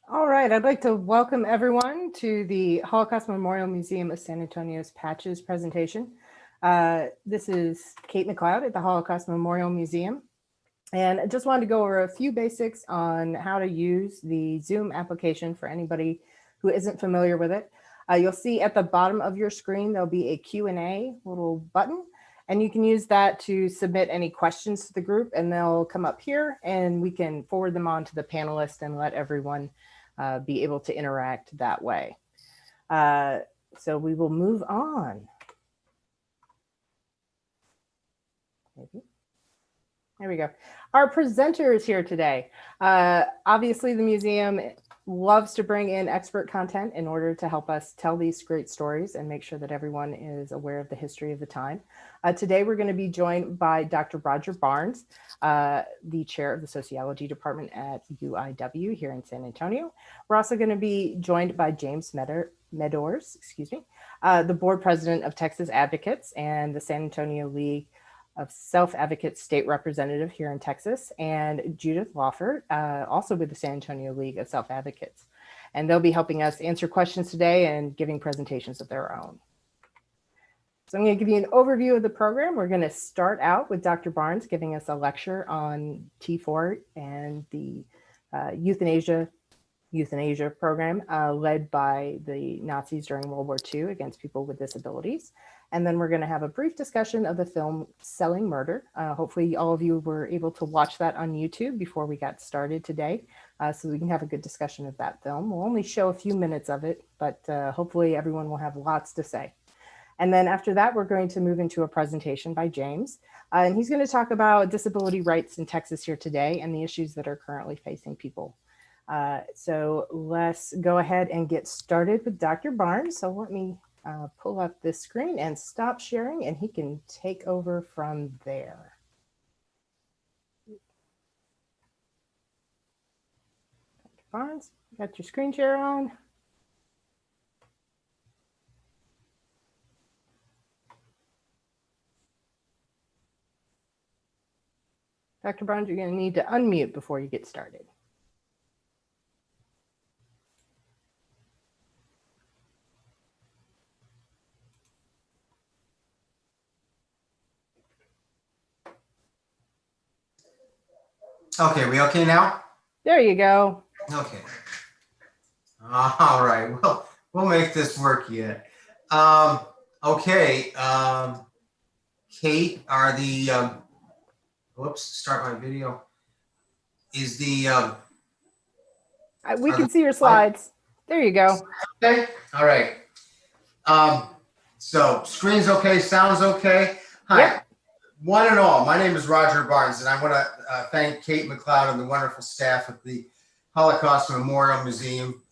All right, I'd like to welcome everyone to the Holocaust Memorial Museum of San Antonio's Patches presentation. This is Kate McLeod at the Holocaust Memorial Museum. And I just wanted to go over a few basics on how to use the Zoom application for anybody who isn't familiar with it. You'll see at the bottom of your screen, there'll be a Q&A little button, and you can use that to submit any questions to the group, and they'll come up here and we can forward them on to the panelists and let everyone be able to interact that way. So we will move on. Maybe. There we go. Our presenters here today. Obviously, the museum loves to bring in expert content in order to help us tell these great stories and make sure that everyone is aware of the history of the time. Today, we're going to be joined by Dr. Roger Barnes, the chair of the sociology department at UIW here in San Antonio. We're also going to be joined by James Meadors, the board president of Texas Advocates and the San Antonio League of Self-Advocates state representative here in Texas, and Judith Lawford, also with the San Antonio League of Self-Advocates. And they'll be helping us answer questions today and giving presentations of their own. So I'm going to give you an overview of the program. We're going to start out with Dr. Barnes giving us a lecture on T4 and the euthanasia program led by the Nazis during World War II against people with disabilities. And then we're going to have a brief discussion of the film Selling Murder. Hopefully all of you were able to watch that on YouTube before we got started today, so we can have a good discussion of that film. We'll only show a few minutes of it, but hopefully everyone will have lots to say. And then after that, we're going to move into a presentation by James. And he's going to talk about disability rights in Texas here today and the issues that are currently facing people. So let's go ahead and get started with Dr. Barnes. So let me pull up this screen and stop sharing, and he can take over from there. Dr. Barnes, you got your screen share on? Dr. Barnes, you're going to need to unmute before you get started. Okay, we okay now? There you go. Okay. All right, well, we'll make this work yet. Okay, Kate, are the, whoops, start my video. Is the, we can see your slides. There you go. Okay, all right. So screen's okay, sound's okay. Hi. Yep. One and all, my name is Roger Barnes, and I want to thank Kate McLeod and the wonderful staff at the Holocaust Memorial Museum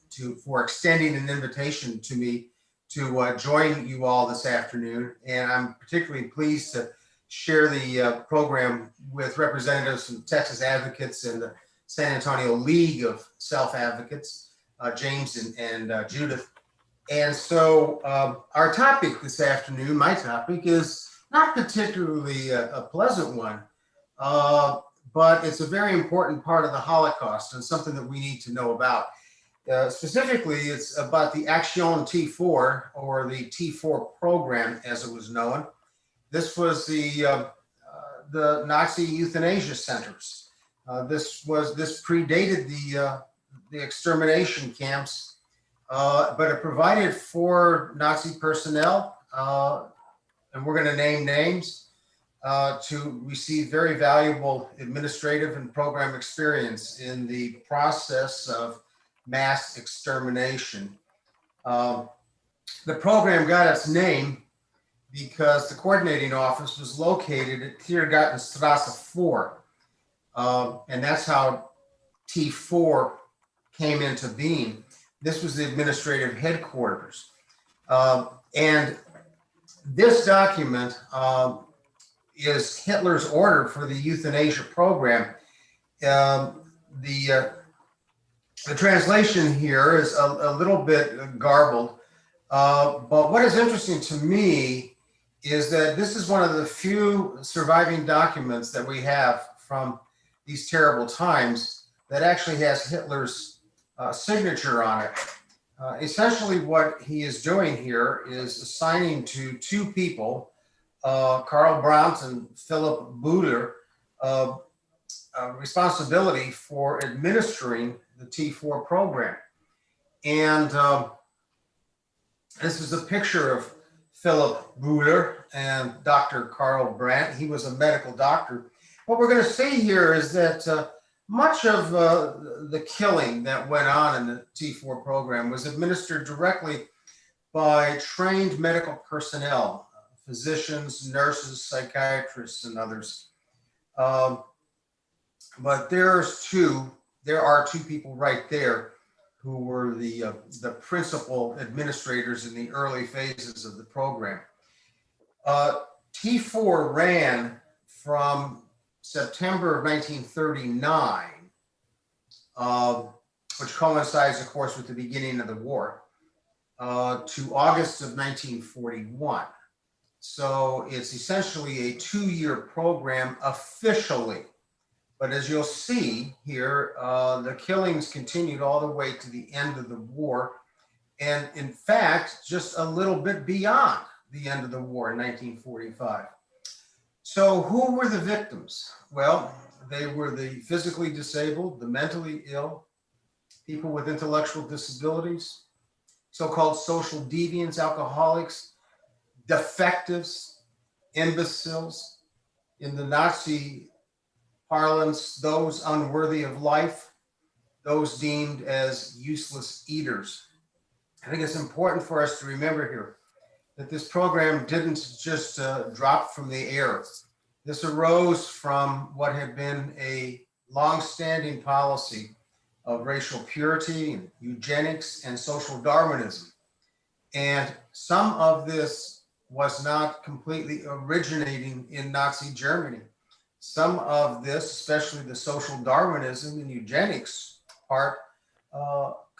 for extending an invitation to me to join you all this afternoon. And I'm particularly pleased to share the program with representatives from Texas Advocates and the San Antonio League of Self-Advocates, James and Judith. And so our topic this afternoon, my topic, is not particularly a pleasant one, but it's a very important part of the Holocaust and something that we need to know about. Specifically, it's about the Aktion T4, or the T4 program, as it was known. This was the Nazi euthanasia centers. This predated the extermination camps, but it provided for Nazi personnel, and we're going to name names, to receive very valuable administrative and program experience in the process of mass extermination. The program got its name because the coordinating office was located at Tiergartenstrasse 4. And that's how T4 came into being. This was the administrative headquarters. And this document is Hitler's order for the euthanasia program. The translation here is a little bit garbled, but what is interesting to me is that this is one of the few surviving documents that we have from these terrible times that actually has Hitler's signature on it. Essentially what he is doing here is assigning to two people, Karl Brandt and Philipp Bouhler, responsibility for administering the T4 program. And this is a picture of Philipp Bouhler and Dr. Karl Brandt. He was a medical doctor. What we're going to see here is that much of the killing that went on in the T4 program was administered directly by trained medical personnel, physicians, nurses, psychiatrists, and others. But there are two people right there who were the principal administrators in the early phases of the program. T4 ran from September of 1939, which coincides, of course, with the beginning of the war, to August of 1941. So it's essentially a 2-year program officially. But as you'll see here, the killings continued all the way to the end of the war. And in fact, just a little bit beyond the end of the war in 1945. So who were the victims? Well, they were the physically disabled, the mentally ill, people with intellectual disabilities, so-called social deviants, alcoholics, defectives, imbeciles. In the Nazi parlance, those unworthy of life, those deemed as useless eaters. I think it's important for us to remember here that this program didn't just drop from the air. This arose from what had been a long-standing policy of racial purity and eugenics and social Darwinism. And some of this was not completely originating in Nazi Germany. Some of this, especially the social Darwinism and eugenics part,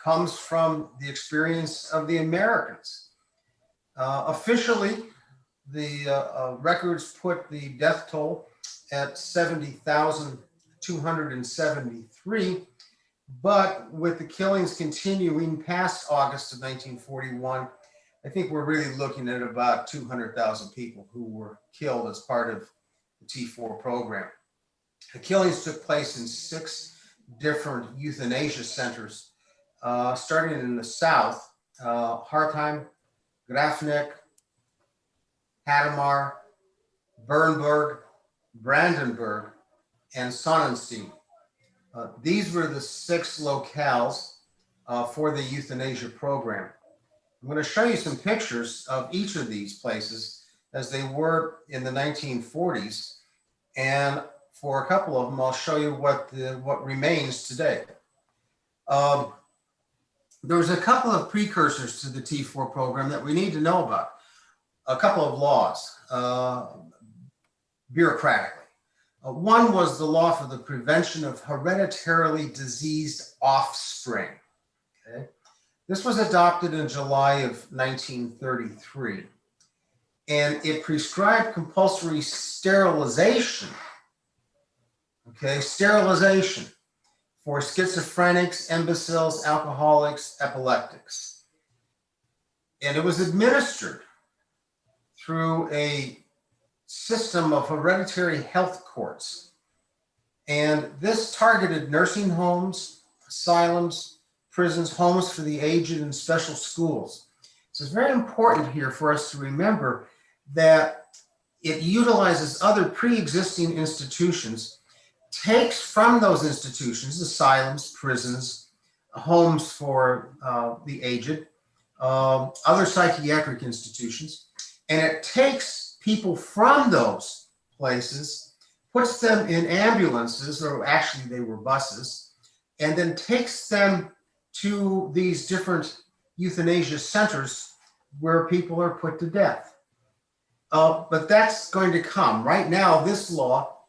comes from the experience of the Americans. Officially, the records put the death toll at 70,273, but with the killings continuing past August of 1941, I think we're really looking at about 200,000 people who were killed as part of the T4 program. The killings took place in 6 different euthanasia centers, starting in the south, Hartheim, Grafeneck, Hadamar, Bernburg, Brandenburg, and Sonnenstein. These were the 6 locales for the euthanasia program. I'm going to show you some pictures of each of these places as they were in the 1940s. And for a couple of them, I'll show you what remains today. There's a couple of precursors to the T4 program that we need to know about. A couple of laws, bureaucratically. One was the law for the prevention of hereditarily diseased offspring. Okay? This was adopted in July of 1933, and it prescribed compulsory sterilization, sterilization for schizophrenics, imbeciles, alcoholics, epileptics. And it was administered through a system of hereditary health courts. And this targeted nursing homes, asylums, prisons, homes for the aged, and special schools. So it's very important here for us to remember that it utilizes other pre-existing institutions, takes from those institutions, asylums, prisons, homes for the aged, other psychiatric institutions, and it takes people from those places, puts them in ambulances, or actually they were buses, and then takes them to these different euthanasia centers where people are put to death. But that's going to come. Right now, this law,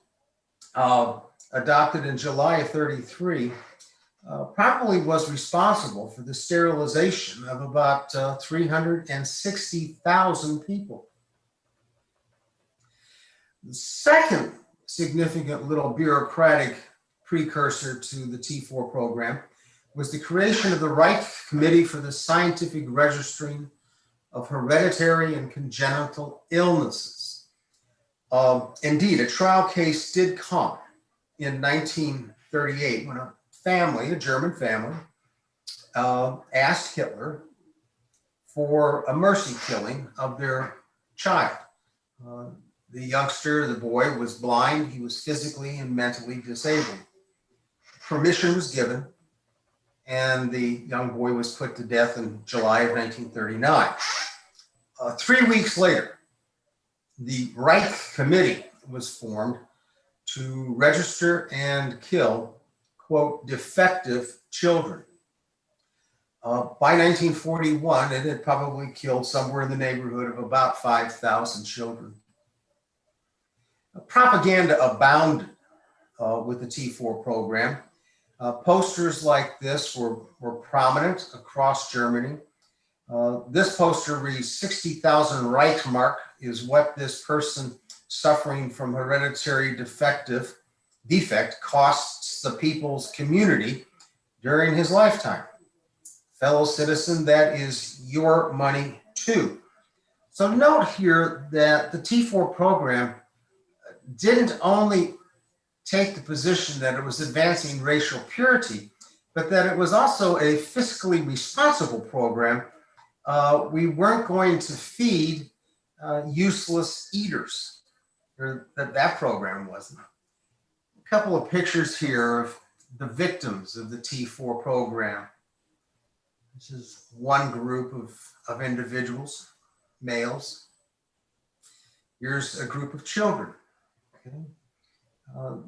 adopted in July of 33, probably was responsible for the sterilization of about 360,000 people. The second significant little bureaucratic precursor to the T4 program was the creation of the Reich Committee for the Scientific Registering of Hereditary and Congenital Illnesses. Indeed, a trial case did come in 1938 when a German family, asked Hitler for a mercy killing of their child. The youngster, the boy, was blind. He was physically and mentally disabled. Permission was given, and the young boy was put to death in July of 1939. 3 weeks later, the Reich Committee was formed to register and kill, quote, defective children. By 1941, it had probably killed somewhere in the neighborhood of about 5,000 children. Propaganda abounded with the T4 program. Posters like this were prominent across Germany. This poster reads 60,000 Reichsmark is what this person suffering from hereditary defect costs the people's community during his lifetime. Fellow citizen, that is your money too. So note here that the T4 program didn't only take the position that it was advancing racial purity, but that it was also a fiscally responsible program. We weren't going to feed useless eaters, or that program wasn't. A couple of pictures here of the victims of the T4 program. This is one group of individuals, males. Here's a group of children. Okay.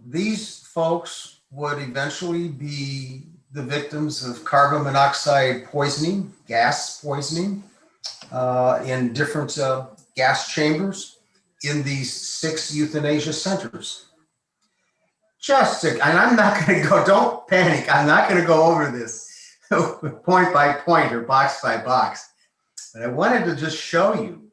These folks would eventually be the victims of carbon monoxide poisoning, gas poisoning, in different gas chambers in these 6 euthanasia centers. And I'm not going to go, don't panic, I'm not going to go over this point by point or box by box, but I wanted to just show you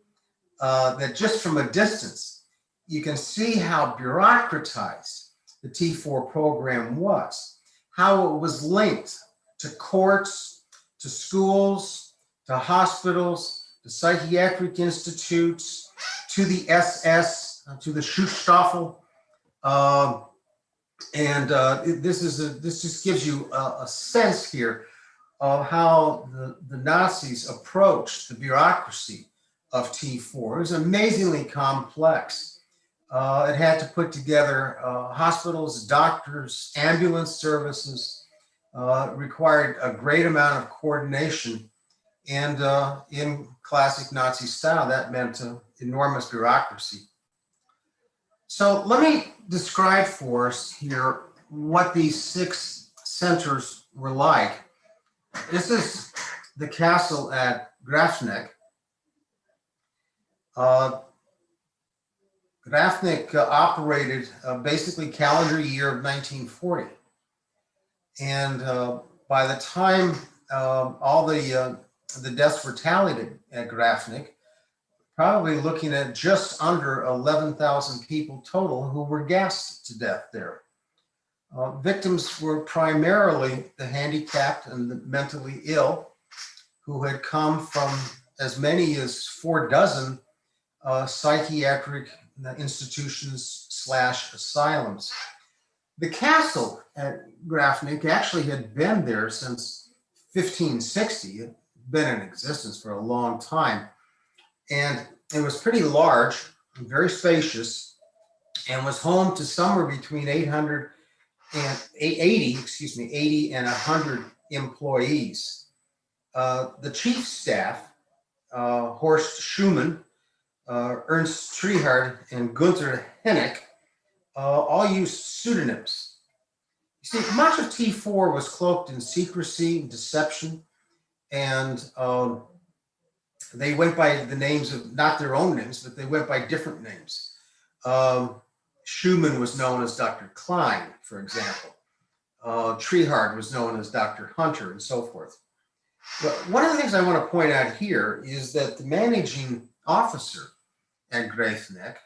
that just from a distance, you can see how bureaucratized the T4 program was, how it was linked to courts, to schools, to hospitals, to psychiatric institutes, to the SS, to the Schutzstaffel. This just gives you a sense here of how the Nazis approached the bureaucracy of T4. It was amazingly complex. It had to put together hospitals, doctors, ambulance services. Required a great amount of coordination. And in classic Nazi style, that meant enormous bureaucracy. So let me describe for us here what these 6 centers were like. This is the castle at Grafeneck. Grafeneck operated basically calendar year of 1940. And by the time all the deaths were tallied at Grafeneck, probably looking at just under 11,000 people total who were gassed to death there. Victims were primarily the handicapped and the mentally ill, who had come from as many as 4 dozen psychiatric institutions / asylums. The castle at Grafeneck actually had been there since 1560. It had been in existence for a long time. And it was pretty large, very spacious, and was home to somewhere between 80 and 100 employees. The chief staff, Horst Schumann, Ernst Trihard, and Gunther Hennig, all used pseudonyms. You see, much of T4 was cloaked in secrecy and deception, and they went by the names of, not their own names, but they went by different names. Schumann was known as Dr. Klein, for example. Trihard was known as Dr. Hunter, and so forth. But one of the things I want to point out here is that the managing officer at Grafeneck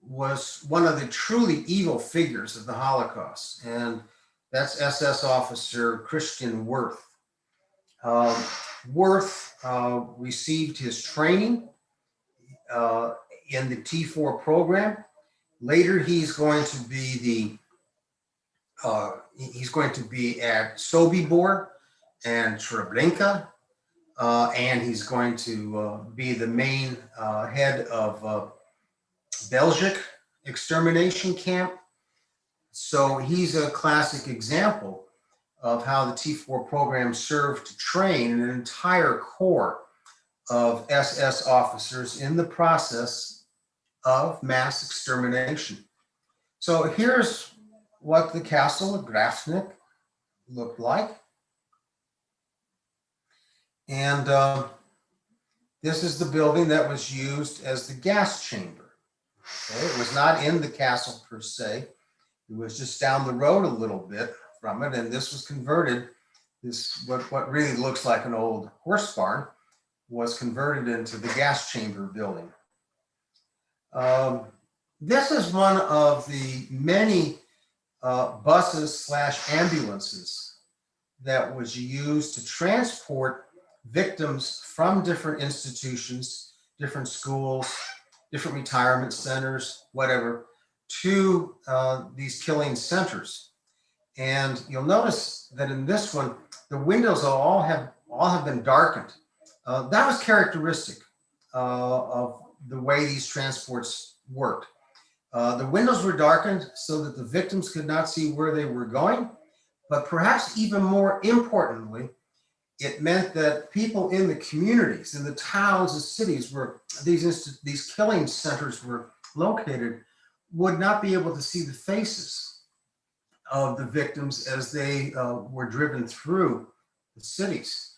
was one of the truly evil figures of the Holocaust. And That's SS Officer Christian Worth. Worth received his training in the T4 program. Later, he's going to be at Sobibor and Treblinka, and he's going to be the main head of Belgic extermination camp. So he's a classic example of how the T4 program served to train an entire corps of SS officers in the process of mass extermination. So here's what the castle of Grafeneck looked like. And this is the building that was used as the gas chamber. Okay? It was not in the castle per se. It was just down the road a little bit from it. And this was converted, what really looks like an old horse barn was converted into the gas chamber building. This is one of the many buses / ambulances that was used to transport victims from different institutions, different schools, different retirement centers, whatever, to these killing centers. And you'll notice that in this one, the windows all have been darkened. That was characteristic of the way these transports worked. The windows were darkened so that the victims could not see where they were going, but perhaps even more importantly, it meant that people in the communities, in the towns and cities where these killing centers were located, would not be able to see the faces of the victims as they were driven through the cities.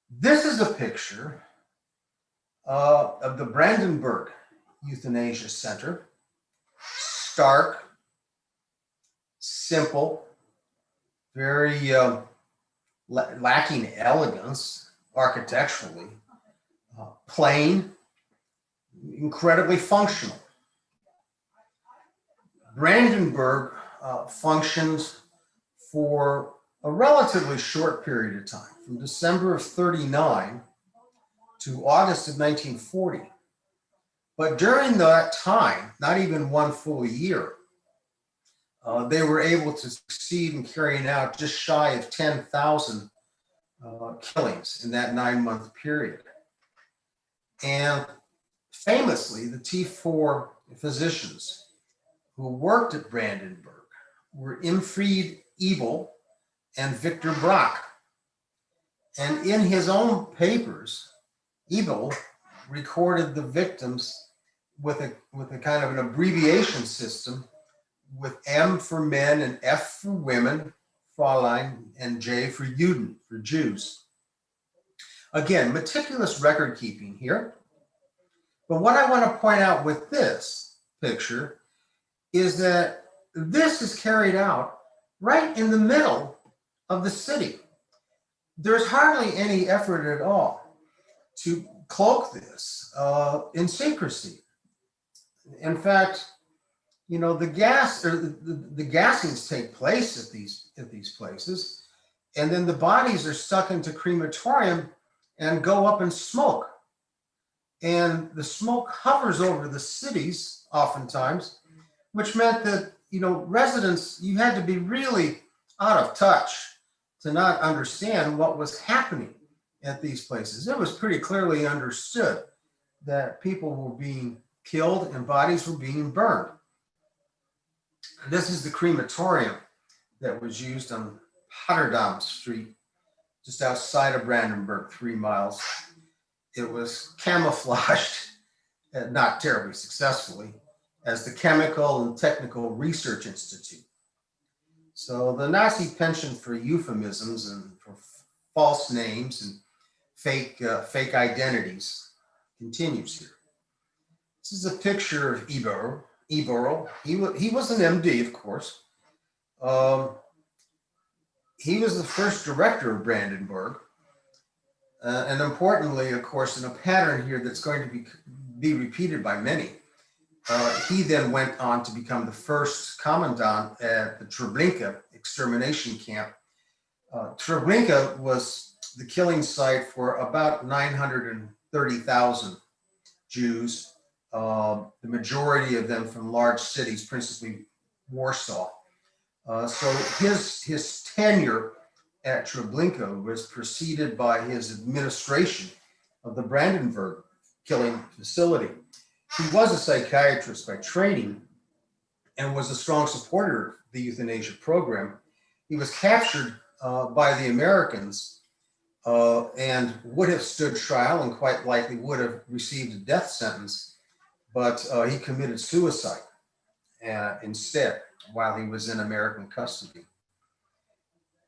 This is a picture of the Brandenburg Euthanasia Center. Stark, simple, very lacking elegance architecturally, plain, incredibly functional. Brandenburg functions for a relatively short period of time, from December of 39 to August of 1940. But during that time, not even one full year, they were able to succeed in carrying out just shy of 10,000 killings in that 9-month period. And famously, the T4 physicians who worked at Brandenburg were Imfried Ebel and Victor Brock. And in his own papers, Ebel recorded the victims with a kind of an abbreviation system, with M for men and F for women, Fräulein, and J for Juden, for Jews. Again, meticulous record keeping here. But what I want to point out with this picture is that this is carried out right in the middle of the city. There's hardly any effort at all to cloak this in secrecy. In fact, you know, the gassings take place at these places, and then the bodies are stuck into crematorium and go up in smoke. And the smoke hovers over the cities oftentimes, which meant that, you know, residents, you had to be really out of touch to not understand what was happening at these places. It was pretty clearly understood that people were being killed and bodies were being burned. This is the crematorium that was used on Hadamar Street, just outside of Brandenburg, 3 miles. It was camouflaged, not terribly successfully, as the Chemical and Technical Research Institute. So the Nazi penchant for euphemisms and for false names and fake identities continues here. This is a picture of Ebel. He was an MD, of course. He was the first director of Brandenburg. And importantly, of course, in a pattern here that's going to be repeated by many, He then went on to become the first commandant at the Treblinka extermination camp. Treblinka was the killing site for about 930,000 Jews, the majority of them from large cities, principally Warsaw. So his tenure at Treblinka was preceded by his administration of the Brandenburg killing facility. He was a psychiatrist by training and was a strong supporter of the euthanasia program. He was captured by the Americans and would have stood trial and quite likely would have received a death sentence, but he committed suicide instead while he was in American custody.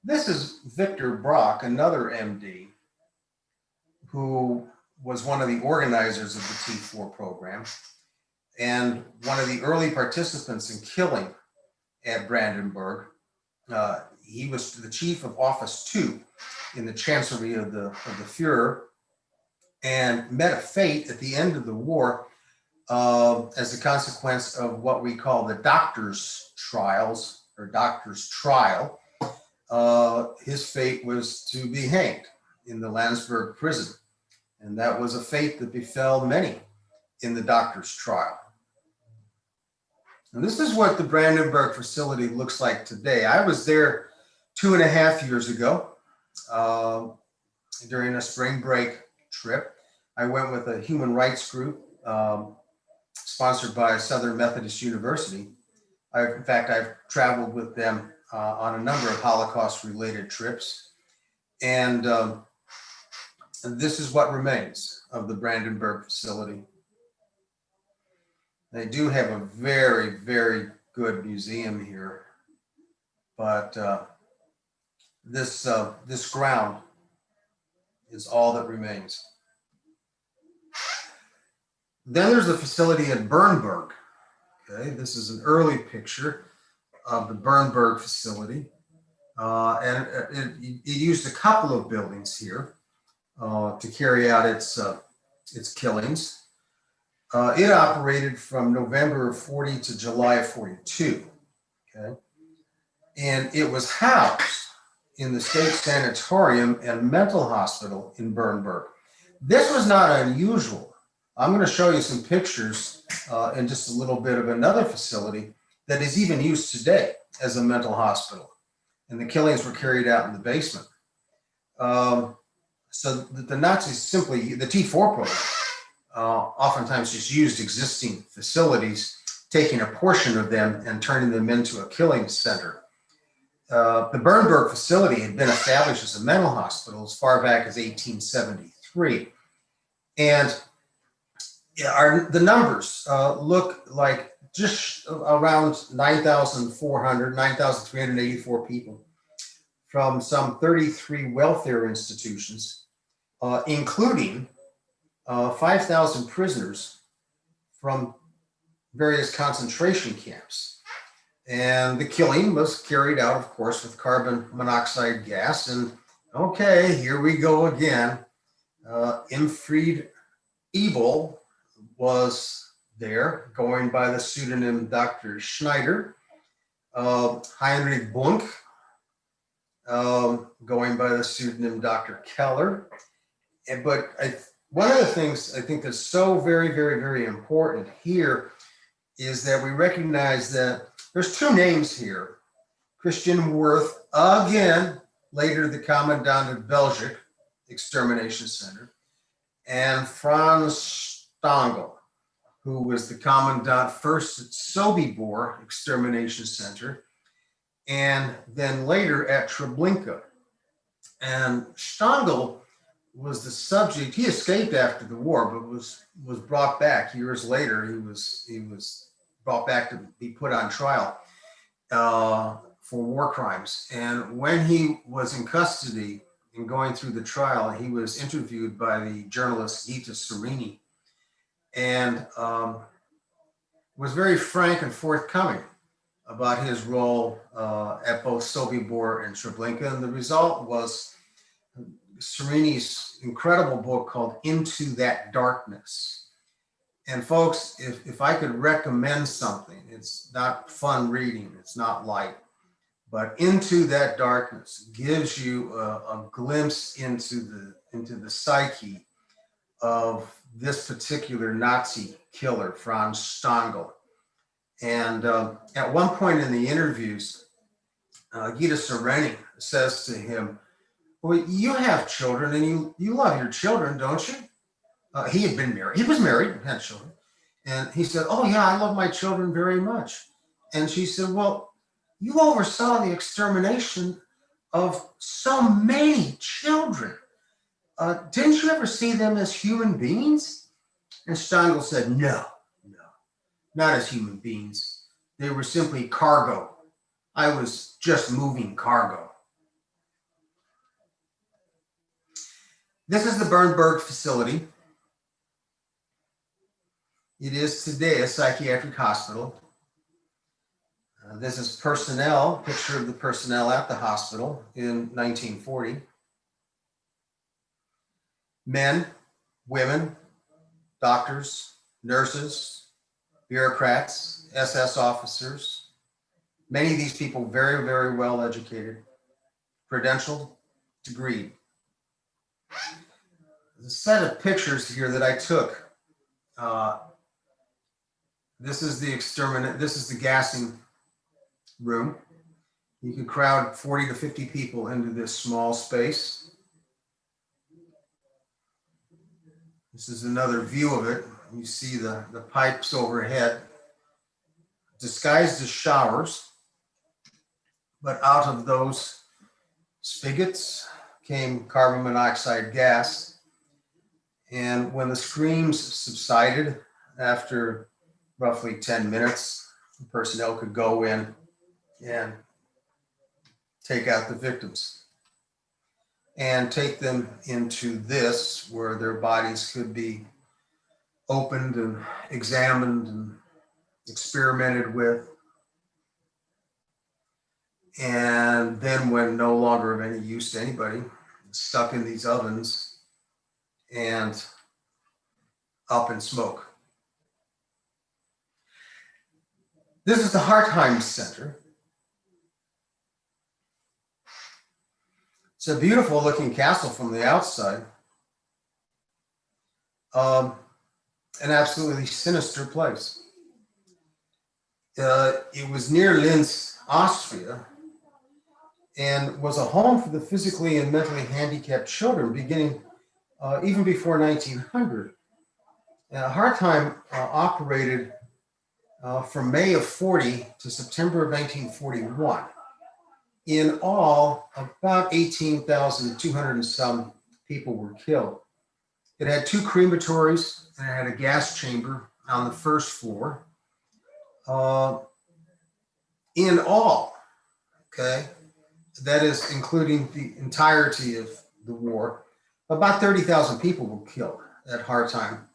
This is Victor Brock, another MD, who was one of the organizers of the T4 program and one of the early participants in killing at Brandenburg. He was the chief of Office 2 in the Chancellery of the Führer and met a fate at the end of the war as a consequence of what we call the doctor's trials or doctor's trial. His fate was to be hanged in the Landsberg prison. And that was a fate that befell many in the doctor's trial. And this is what the Brandenburg facility looks like today. I was there 2.5 years ago during a spring break trip. I went with a human rights group sponsored by Southern Methodist University. In fact, I've traveled with them on a number of Holocaust-related trips. And this is what remains of the Brandenburg facility. They do have a very, very good museum here, but this ground is all that remains. Then there's the facility at Bernburg. Okay, this is an early picture of the Bernburg facility, and it used a couple of buildings here to carry out its killings. It operated from November of 40 to July of 42. Okay, and it was housed in the State Sanatorium and Mental Hospital in Bernburg. This was not unusual. I'm going to show you some pictures and just a little bit of another facility that is even used today as a mental hospital. And the killings were carried out in the basement. So the Nazis simply, the T4 program, oftentimes just used existing facilities, taking a portion of them and turning them into a killing center. The Bernburg facility had been established as a mental hospital as far back as 1873. And the numbers look like just around 9,384 people from some 33 welfare institutions, including 5,000 prisoners from various concentration camps. And the killing was carried out, of course, with carbon monoxide gas. And okay, here we go again. Imfried Evil was there, going by the pseudonym Dr. Schneider. Heinrich Bunk, going by the pseudonym Dr. Keller. But one of the things I think that's so very, very, very important here is that we recognize that there's two names here. Christian Worth, again, later the Commandant of Belgic Extermination Center, and Franz Stangl, who was the Commandant first at Sobibor Extermination Center, and then later at Treblinka. And Stangl was the subject. He escaped after the war, but was brought back years later. He was brought back to be put on trial for war crimes. And when he was in custody and going through the trial, he was interviewed by the journalist Gita Serini, and was very frank and forthcoming about his role at both Sobibor and Treblinka. And the result was Serini's incredible book called Into That Darkness. And folks, if I could recommend something, it's not fun reading, it's not light, but Into That Darkness gives you a glimpse into the psyche of this particular Nazi killer, Franz Stangl. And at one point in the interviews, Gita Sereni says to him, well, you have children and you love your children, don't you? He had been married. He was married, had children. And he said, oh, yeah, I love my children very much. And she said, well, you oversaw the extermination of so many children. Didn't you ever see them as human beings? And Stangl said, no, not as human beings. They were simply cargo. I was just moving cargo. This is the Bernburg Facility. It is today a psychiatric hospital. This is personnel, picture of the personnel at the hospital in 1940. Men, women, doctors, nurses, bureaucrats, SS officers. Many of these people very, very well educated, credentialed, degreed. There's a set of pictures here that I took. This is the gassing room. You could crowd 40 to 50 people into this small space. This is another view of it. You see the pipes overhead, disguised as showers, but out of those spigots came carbon monoxide gas. And when the screams subsided after roughly 10 minutes, the personnel could go in and take out the victims and take them into this, where their bodies could be opened and examined and experimented with. And then, when no longer of any use to anybody, stuck in these ovens and up in smoke. This is the Hartheim Center. It's a beautiful looking castle from the outside. An absolutely sinister place. It was near Linz, Austria, and was a home for the physically and mentally handicapped children beginning even before 1900. Hartheim operated from May of 40 to September of 1941. In all, about 18,200 and some people were killed. It had 2 crematories and it had a gas chamber on the first floor. In all, okay, that is including the entirety of the war, about 30,000 people were killed at Hartheim,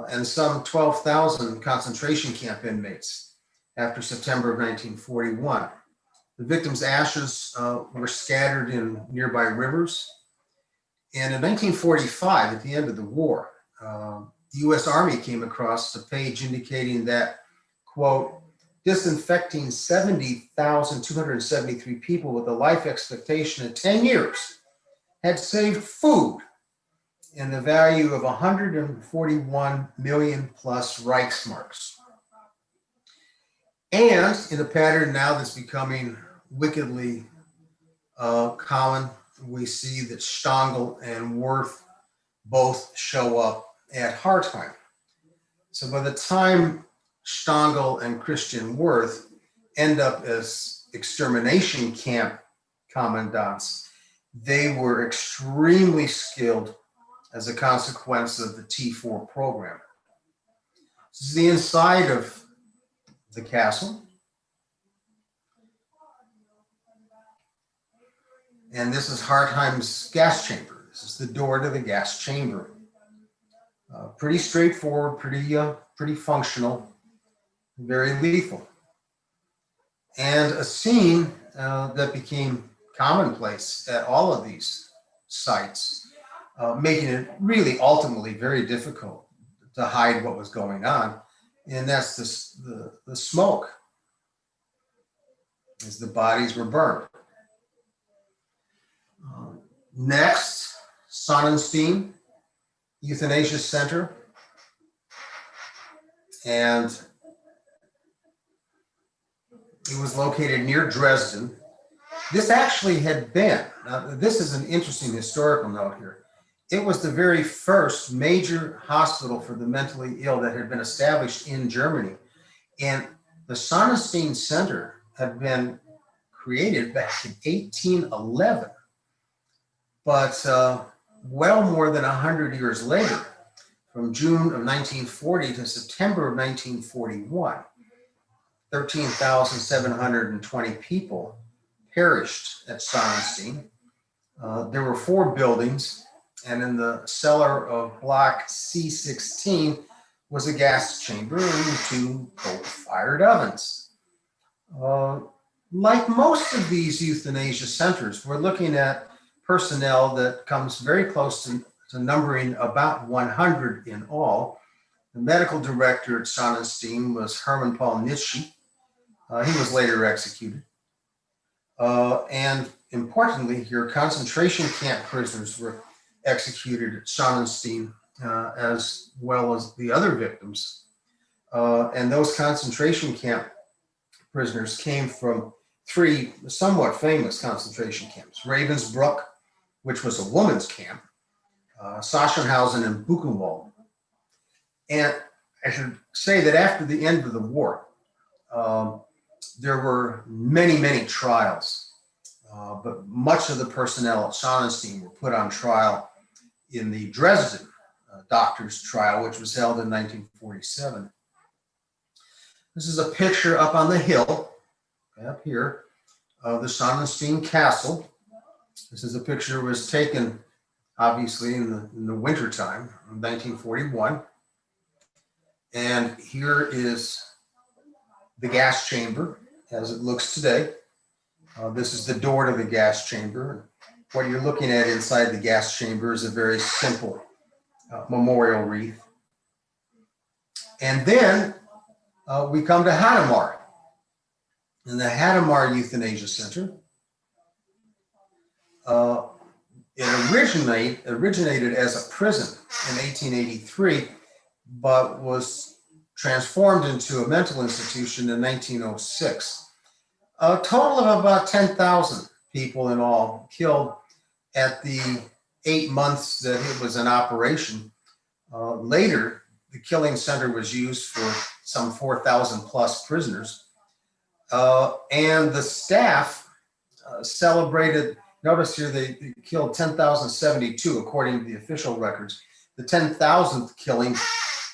and some 12,000 concentration camp inmates after September of 1941. The victims' ashes were scattered in nearby rivers. And in 1945, at the end of the war, the US Army came across a page indicating that, quote, disinfecting 70,273 people with a life expectation of 10 years had saved food in the value of 141 million plus Reichsmarks. And in a pattern now that's becoming wickedly common, we see that Stangl and Wirth both show up at Hartheim. So by the time Stangl and Christian Wirth end up as extermination camp commandants, they were extremely skilled as a consequence of the T4 program. This is the inside of the castle. And this is Hartheim's gas chamber. This is the door to the gas chamber. Pretty straightforward, pretty functional, very lethal. And a scene that became commonplace at all of these sites, making it really ultimately very difficult to hide what was going on. And that's the smoke as the bodies were burned. Next, Sonnenstein Euthanasia Center. And it was located near Dresden. This actually had been, this is an interesting historical note here. It was the very first major hospital for the mentally ill that had been established in Germany. And the Sonnenstein Center had been created back in 1811. But well more than 100 years later, from June of 1940 to September of 1941, 13,720 people perished at Sonnenstein. There were 4 buildings, and in the cellar of block C16 was a gas chamber and 2 coal-fired ovens. Like most of these euthanasia centers, we're looking at personnel that comes very close to numbering about 100 in all. The medical director at Sonnenstein was Hermann Paul Nitsche. He was later executed. And importantly here, concentration camp prisoners were executed at Sonnenstein as well as the other victims. And those concentration camp prisoners came from 3 somewhat famous concentration camps: Ravensbrück, which was a woman's camp, Sachsenhausen, and Buchenwald. And I should say that after the end of the war, there were many, many trials, but much of the personnel at Sonnenstein were put on trial in the Dresden doctor's trial, which was held in 1947. This is a picture up on the hill, up here, of the Sonnenstein Castle. This is a picture that was taken, obviously, in the wintertime of 1941. And here is the gas chamber as it looks today. This is the door to the gas chamber. What you're looking at inside the gas chamber is a very simple memorial wreath. And then we come to Hadamar. In the Hadamar Euthanasia Center, it originated as a prison in 1883, but was transformed into a mental institution in 1906. A total of about 10,000 people in all killed at the 8 months that it was in operation. Later, the killing center was used for some 4,000 plus prisoners. And the staff celebrated, notice here they killed 10,072 according to the official records. The 10,000th killing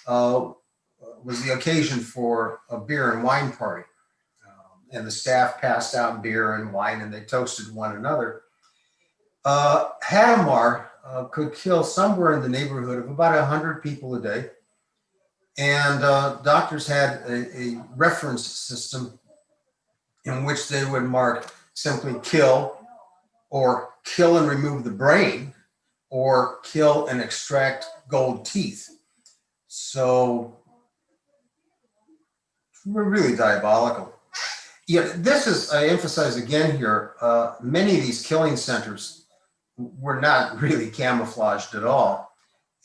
was the occasion for a beer and wine party. And the staff passed out beer and wine and they toasted one another. Hadamar could kill somewhere in the neighborhood of about 100 people a day. And doctors had a reference system in which they would mark simply kill, or kill and remove the brain, or kill and extract gold teeth. So we're really diabolical. Yeah, this is, I emphasize again here, many of these killing centers were not really camouflaged at all.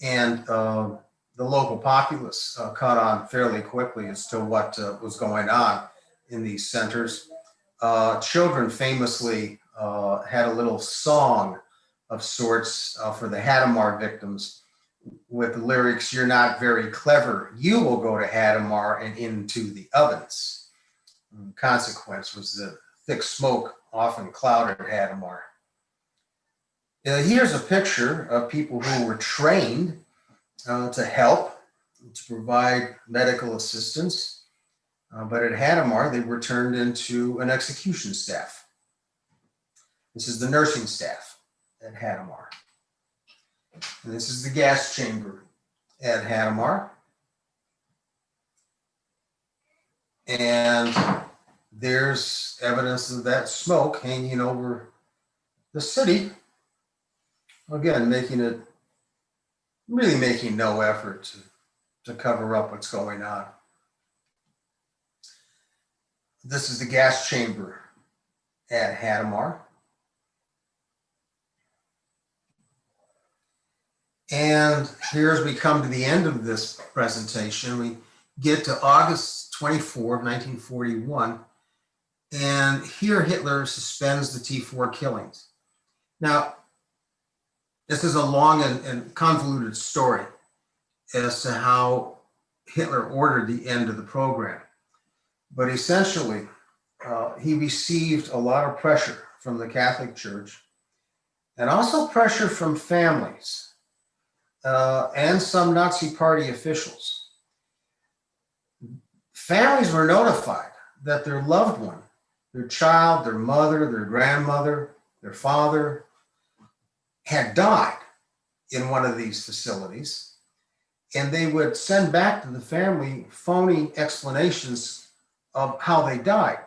And the local populace caught on fairly quickly as to what was going on in these centers. Children famously had a little song of sorts for the Hadamar victims with the lyrics, "You're not very clever, you will go to Hadamar and into the ovens." And the consequence was the thick smoke often clouded Hadamar. Here's a picture of people who were trained to help, to provide medical assistance. But at Hadamar, they were turned into an execution staff. This is the nursing staff at Hadamar. And this is the gas chamber at Hadamar. And there's evidence of that smoke hanging over the city. Again, making no effort to to cover up what's going on. This is the gas chamber at Hadamar. And here, as we come to the end of this presentation, we get to August 24, 1941. And here Hitler suspends the T4 killings. Now, this is a long and convoluted story as to how Hitler ordered the end of the program. But essentially, he received a lot of pressure from the Catholic Church and also pressure from families and some Nazi Party officials. Families were notified that their loved one, their child, their mother, their grandmother, their father, had died in one of these facilities, and they would send back to the family phony explanations of how they died,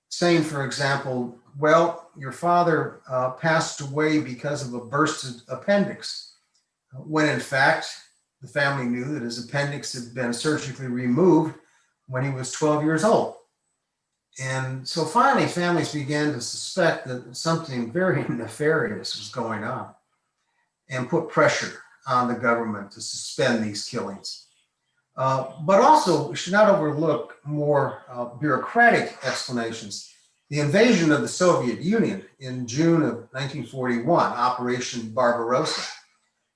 saying, for example, well, your father passed away because of a bursted appendix, when in fact, the family knew that his appendix had been surgically removed when he was 12 years old. And so finally, families began to suspect that something very nefarious was going on and put pressure on the government to suspend these killings. But also, we should not overlook more bureaucratic explanations. The invasion of the Soviet Union in June of 1941, Operation Barbarossa,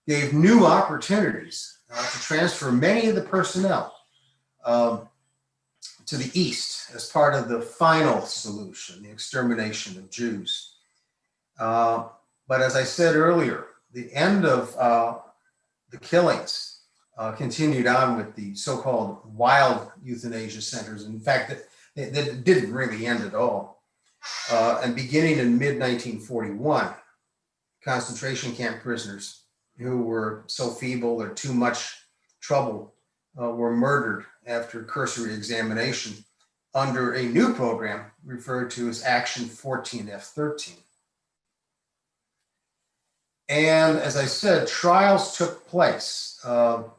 gave new opportunities to transfer many of the personnel to the east as part of the final solution, the extermination of Jews. But as I said earlier, the end of the killings continued on with the so-called wild euthanasia centers. In fact, that didn't really end at all. And beginning in mid-1941, concentration camp prisoners who were so feeble or too much trouble were murdered after cursory examination under a new program referred to as Action 14F13. And as I said, trials took place. And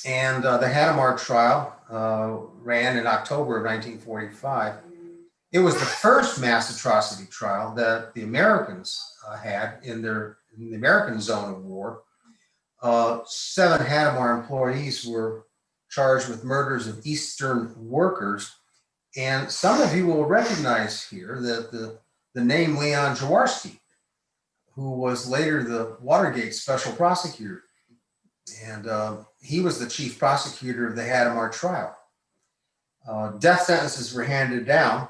the Hadamar trial ran in October of 1945. It was the first mass atrocity trial that the Americans had in the American zone of war. 7 Hadamar employees were charged with murders of Eastern workers. And some of you will recognize here that the name Leon Jaworski, who was later the Watergate special prosecutor. And he was the chief prosecutor of the Hadamar trial. Death sentences were handed down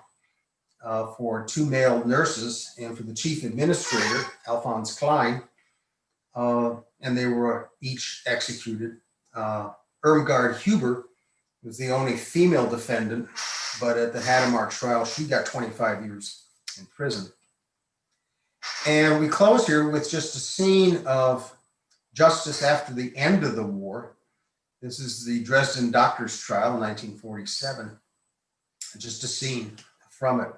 for 2 male nurses and for the chief administrator, Alphonse Klein, and they were each executed. Irmgard Huber was the only female defendant, but at the Hadamar trial, she got 25 years in prison. And we close here with just a scene of justice after the end of the war. This is the Dresden doctors' trial in 1947. Just a scene from it.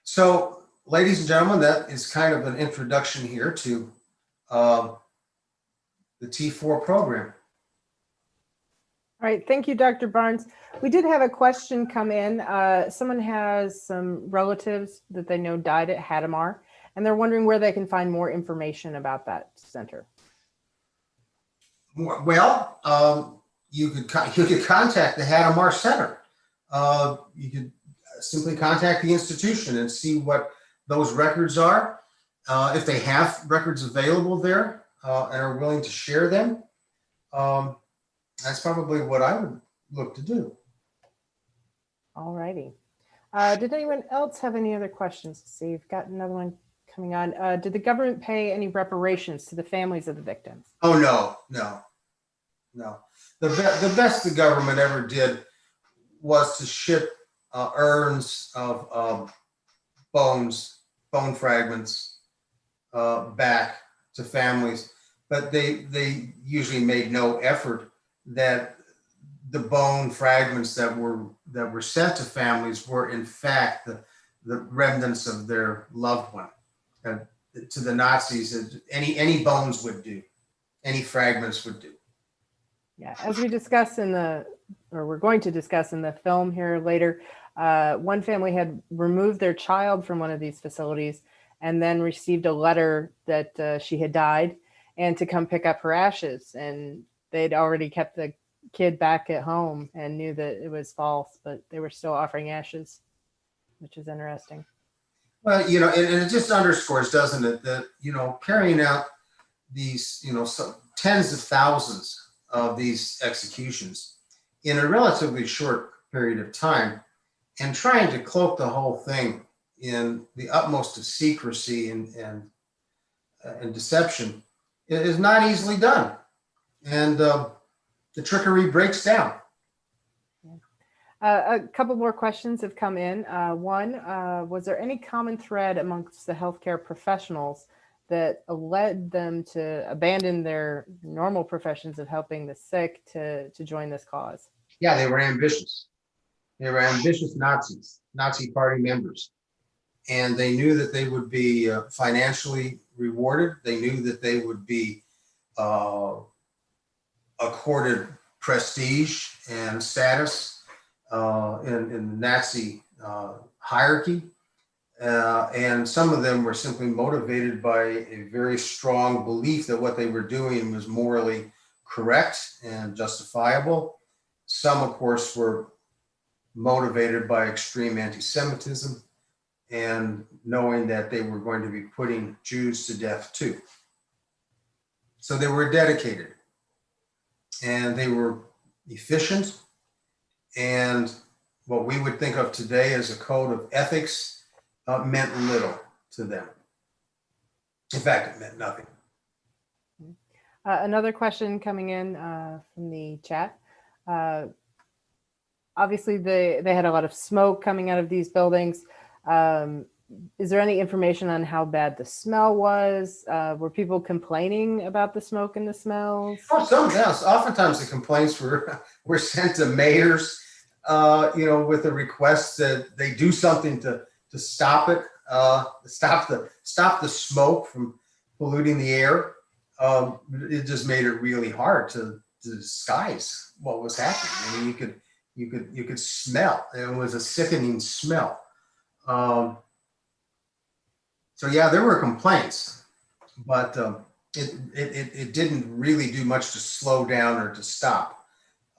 So, ladies and gentlemen, that is kind of an introduction here to the T4 program. All right, thank you, Dr. Barnes. We did have a question come in. Someone has some relatives that they know died at Hadamar, and they're wondering where they can find more information about that center. Well, you could contact the Hadamar Center. You could simply contact the institution and see what those records are. If they have records available there and are willing to share them, that's probably what I would look to do. All righty. Did anyone else have any other questions? Let's see, we've got another one coming on. Did the government pay any reparations to the families of the victims? Oh, no. The best the government ever did was to ship urns of bone fragments back to families, but they usually made no effort that the bone fragments that were sent to families were in fact the remnants of their loved one. To the Nazis, any bones would do, any fragments would do. Yeah, as we discuss we're going to discuss in the film here later, one family had removed their child from one of these facilities and then received a letter that she had died and to come pick up her ashes. And they'd already kept the kid back at home and knew that it was false, but they were still offering ashes, which is interesting. Well, and it just underscores, doesn't it, that, carrying out these, some tens of thousands of these executions in a relatively short period of time and trying to cloak the whole thing in the utmost of secrecy and deception is not easily done. And the trickery breaks down. A couple more questions have come in. One, was there any common thread amongst the healthcare professionals that led them to abandon their normal professions of helping the sick to join this cause? Yeah, they were ambitious. They were ambitious Nazis, Nazi party members. And they knew that they would be financially rewarded. They knew that they would be accorded prestige and status in the Nazi hierarchy. And some of them were simply motivated by a very strong belief that what they were doing was morally correct and justifiable. Some, of course, were motivated by extreme anti-Semitism and knowing that they were going to be putting Jews to death too. So they were dedicated and they were efficient, and what we would think of today as a code of ethics meant little to them. In fact, it meant nothing. Another question coming in from the chat. Obviously, they had a lot of smoke coming out of these buildings. Is there any information on how bad the smell was? Were people complaining about the smoke and the smells? Oh, yes. Oftentimes the complaints were sent to mayors, with a request that they do something to stop it, stop the smoke from polluting the air. It just made it really hard to disguise what was happening. I mean, you could smell. It was a sickening smell. So yeah, there were complaints, but it didn't really do much to slow down or to stop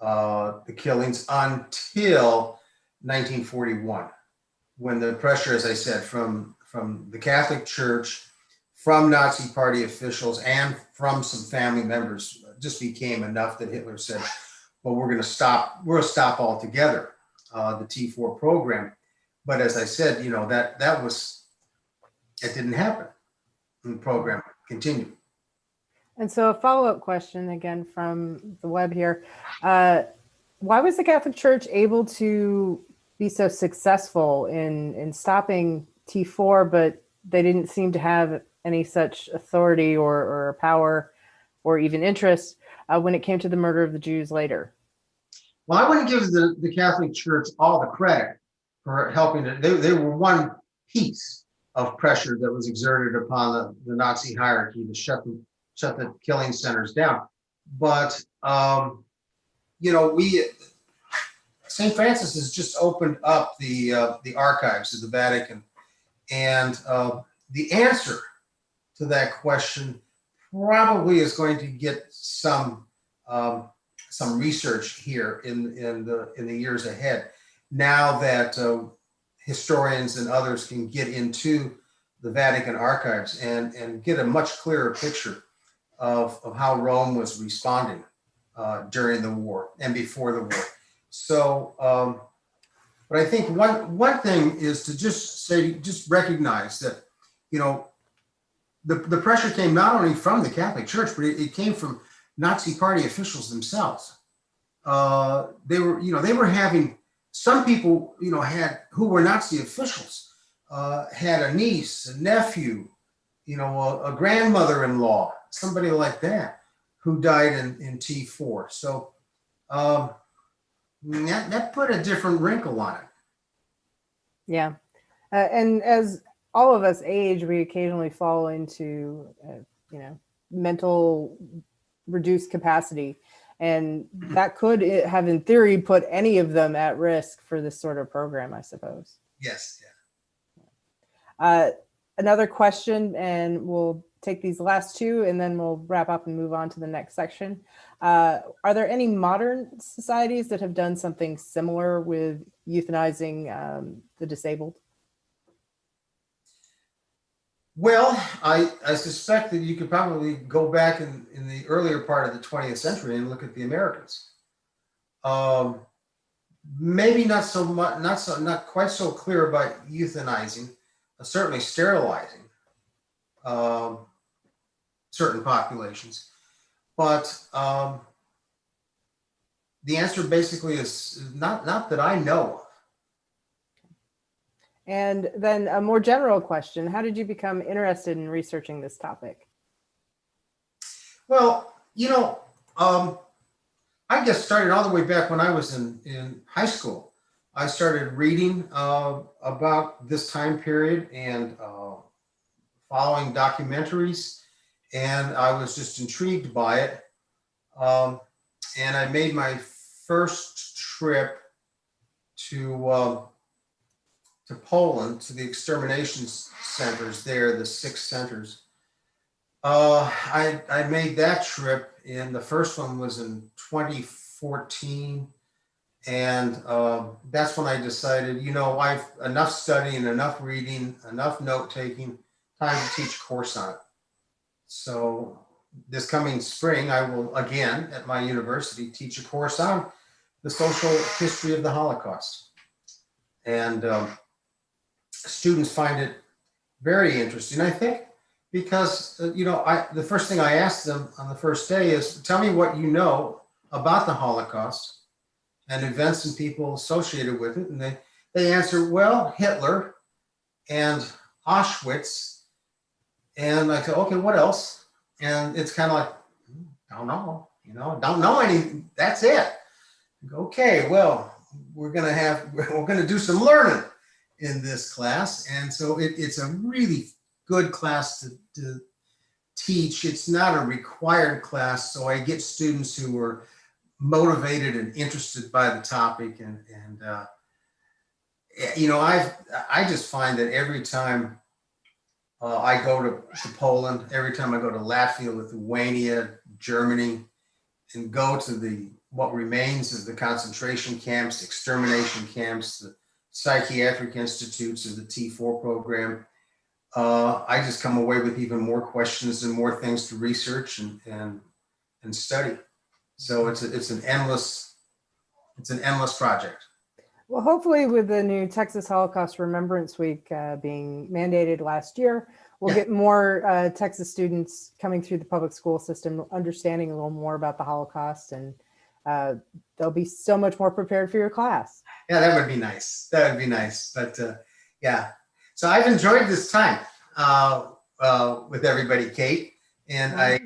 the killings until 1941, when the pressure, as I said, from the Catholic Church, from Nazi party officials, and from some family members just became enough that Hitler said, well, we're going to stop altogether the T4 program. But as I said, it didn't happen. And the program continued. And so a follow-up question again from the web here. Why was the Catholic Church able to be so successful in stopping T4, but they didn't seem to have any such authority or power or even interest when it came to the murder of the Jews later? Well, I wouldn't give the Catholic Church all the credit for helping. They were one piece of pressure that was exerted upon the Nazi hierarchy to shut the killing centers down. But St. Francis has just opened up the archives of the Vatican, and the answer to that question probably is going to get some research here in the years ahead. Now that historians and others can get into the Vatican archives and get a much clearer picture of how Rome was responding during the war and before the war. So, but I think one thing is to just recognize that, the pressure came not only from the Catholic Church, but it came from Nazi party officials themselves. They were having, some people, who were Nazi officials, had a niece, a nephew, a grandmother-in-law, somebody like that, who died in T4. So that put a different wrinkle on it. Yeah. And as all of us age, we occasionally fall into, mental reduced capacity. And that could have, in theory, put any of them at risk for this sort of program, I suppose. Yes. Yeah. Another question, and we'll take these last two and then we'll wrap up and move on to the next section. Are there any modern societies that have done something similar with euthanizing the disabled? Well, I suspect that you could probably go back in the earlier part of the 20th century and look at the Americans. Maybe not so much, not quite so clear about euthanizing, certainly sterilizing certain populations. But the answer basically is not that I know of. And then a more general question, how did you become interested in researching this topic? Well, I guess started all the way back when I was in high school. I started reading about this time period and following documentaries, and I was just intrigued by it. And I made my first trip to Poland, to the extermination centers there, the 6 centers. I made that trip, and the first one was in 2014. And that's when I decided, I've enough studying, enough reading, enough note taking, time to teach a course on it. So this coming spring, I will again at my university teach a course on the social history of the Holocaust. And students find it very interesting, I think, because, the first thing I asked them on the first day is, tell me what you know about the Holocaust and events and people associated with it. And they answer, well, Hitler and Auschwitz. And I say, okay, what else? And it's kind of like, don't know, don't know anything. That's it. Okay, well, we're gonna do some learning in this class. And so it's a really good class to teach. It's not a required class, so I get students who are motivated and interested by the topic. And I just find that every time I go to Poland, every time I go to Latvia, Lithuania, Germany, and go to what remains of the concentration camps, extermination camps, the psychiatric institutes of the T4 program, I just come away with even more questions and more things to research and study. So it's an endless project. Well, hopefully with the new Texas Holocaust Remembrance Week being mandated last year, we'll get more Texas students coming through the public school system, understanding a little more about the Holocaust, and they'll be so much more prepared for your class. Yeah, that would be nice. But yeah, so I've enjoyed this time with everybody, Kate, and I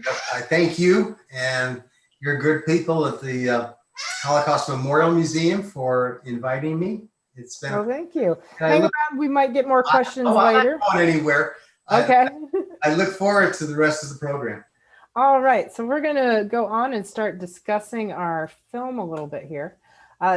thank you and your good people at the Holocaust Memorial Museum for inviting me. It's been. Oh, thank you. Hang around, we might get more questions later. I'm not going anywhere. Okay. I look forward to the rest of the program. All right, so we're going to go on and start discussing our film a little bit here.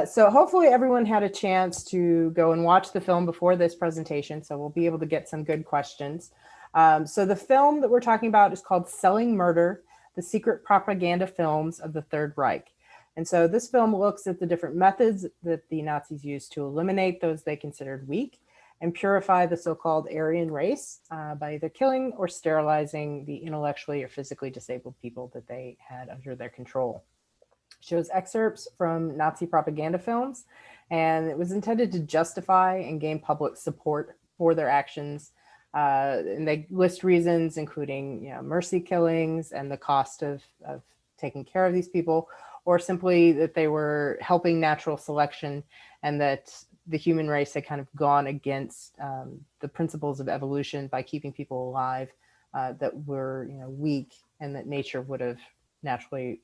So hopefully everyone had a chance to go and watch the film before this presentation, so we'll be able to get some good questions. So the film that we're talking about is called Selling Murder, the Secret Propaganda Films of the Third Reich. And so this film looks at the different methods that the Nazis used to eliminate those they considered weak and purify the so-called Aryan race by either killing or sterilizing the intellectually or physically disabled people that they had under their control. It shows excerpts from Nazi propaganda films, and it was intended to justify and gain public support for their actions. And they list reasons, including mercy killings and the cost of taking care of these people, or simply that they were helping natural selection and that the human race had kind of gone against the principles of evolution by keeping people alive that were weak and that nature would have naturally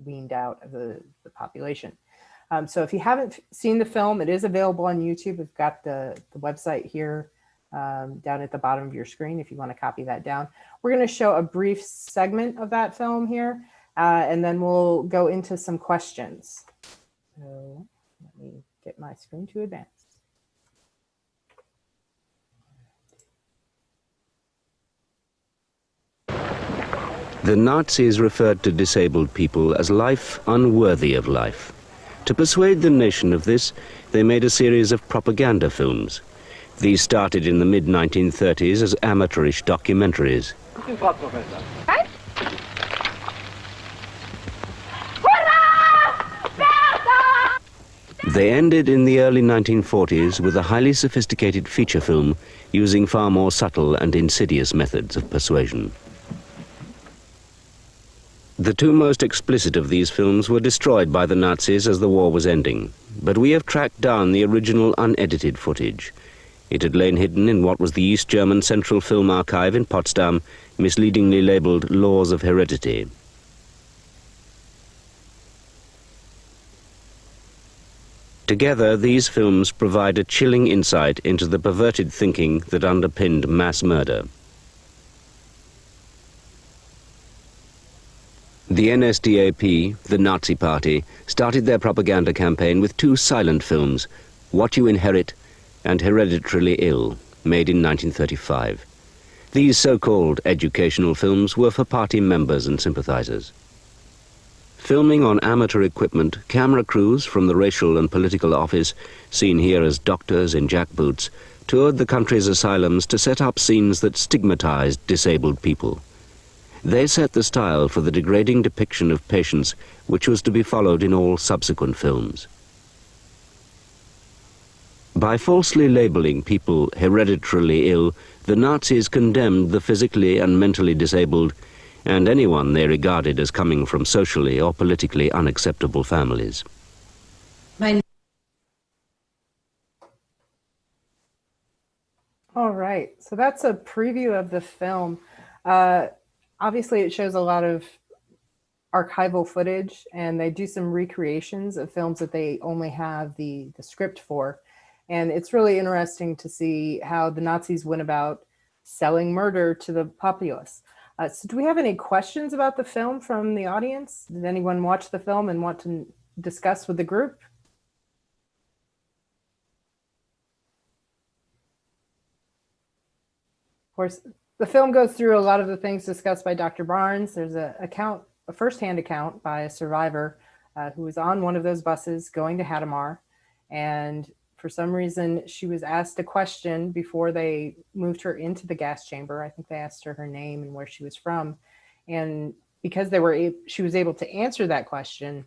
weaned out of the population. So if you haven't seen the film, it is available on YouTube. We've got the website here down at the bottom of your screen if you want to copy that down. We're going to show a brief segment of that film here. and then we'll go into some questions. So let me get my screen to advance. The Nazis referred to disabled people as life unworthy of life. To persuade the nation of this, they made a series of propaganda films. These started in the mid-1930s as amateurish documentaries. They ended in the early 1940s with a highly sophisticated feature film using far more subtle and insidious methods of persuasion. The two most explicit of these films were destroyed by the Nazis as the war was ending, but we have tracked down the original unedited footage. It had lain hidden in what was the East German Central Film Archive in Potsdam, misleadingly labeled Laws of Heredity. Together, these films provide a chilling insight into the perverted thinking that underpinned mass murder. The NSDAP, the Nazi Party, started their propaganda campaign with two silent films, What You Inherit and Hereditarily Ill, made in 1935. These so-called educational films were for party members and sympathizers. Filming on amateur equipment, camera crews from the Racial and Political Office, seen here as doctors in jackboots, toured the country's asylums to set up scenes that stigmatized disabled people. They set the style for the degrading depiction of patients which was to be followed in all subsequent films. By falsely labeling people hereditarily ill, the Nazis condemned the physically and mentally disabled and anyone they regarded as coming from socially or politically unacceptable families. All right, so that's a preview of the film. Obviously, it shows a lot of archival footage, and they do some recreations of films that they only have the script for. And it's really interesting to see how the Nazis went about selling murder to the populace. So do we have any questions about the film from the audience? Did anyone watch the film and want to discuss with the group? Of course, the film goes through a lot of the things discussed by Dr. Barnes. There's a first-hand account by a survivor who was on one of those buses going to Hadamar. And for some reason, she was asked a question before they moved her into the gas chamber. I think they asked her name and where she was from. And because she was able to answer that question,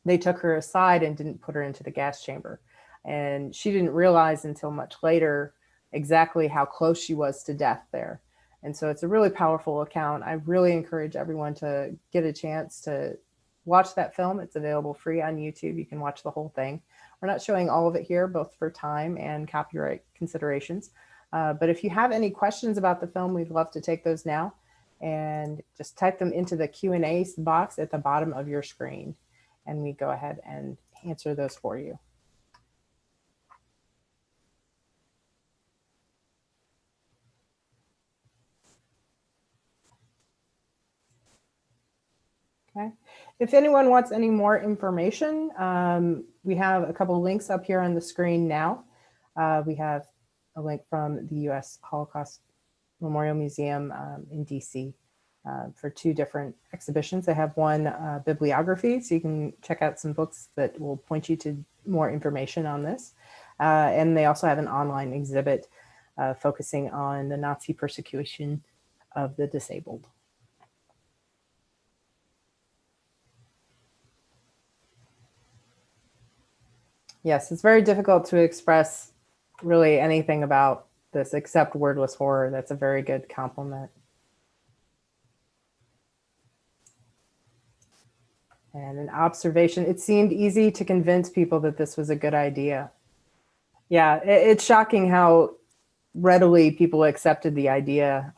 they took her aside and didn't put her into the gas chamber. And she didn't realize until much later exactly how close she was to death there. And so it's a really powerful account. I really encourage everyone to get a chance to watch that film. It's available free on YouTube. You can watch the whole thing. We're not showing all of it here, both for time and copyright considerations. But if you have any questions about the film, we'd love to take those now. And just type them into the Q&A box at the bottom of your screen. And we go ahead and answer those for you. Okay. If anyone wants any more information, we have a couple links up here on the screen now. We have a link from the U.S. Holocaust Memorial Museum in DC for two different exhibitions. They have one bibliography, so you can check out some books that will point you to more information on this. And they also have an online exhibit focusing on the Nazi persecution of the disabled. Yes, it's very difficult to express really anything about this except wordless horror. That's a very good compliment. And an observation, it seemed easy to convince people that this was a good idea. Yeah, it's shocking how readily people accepted the idea.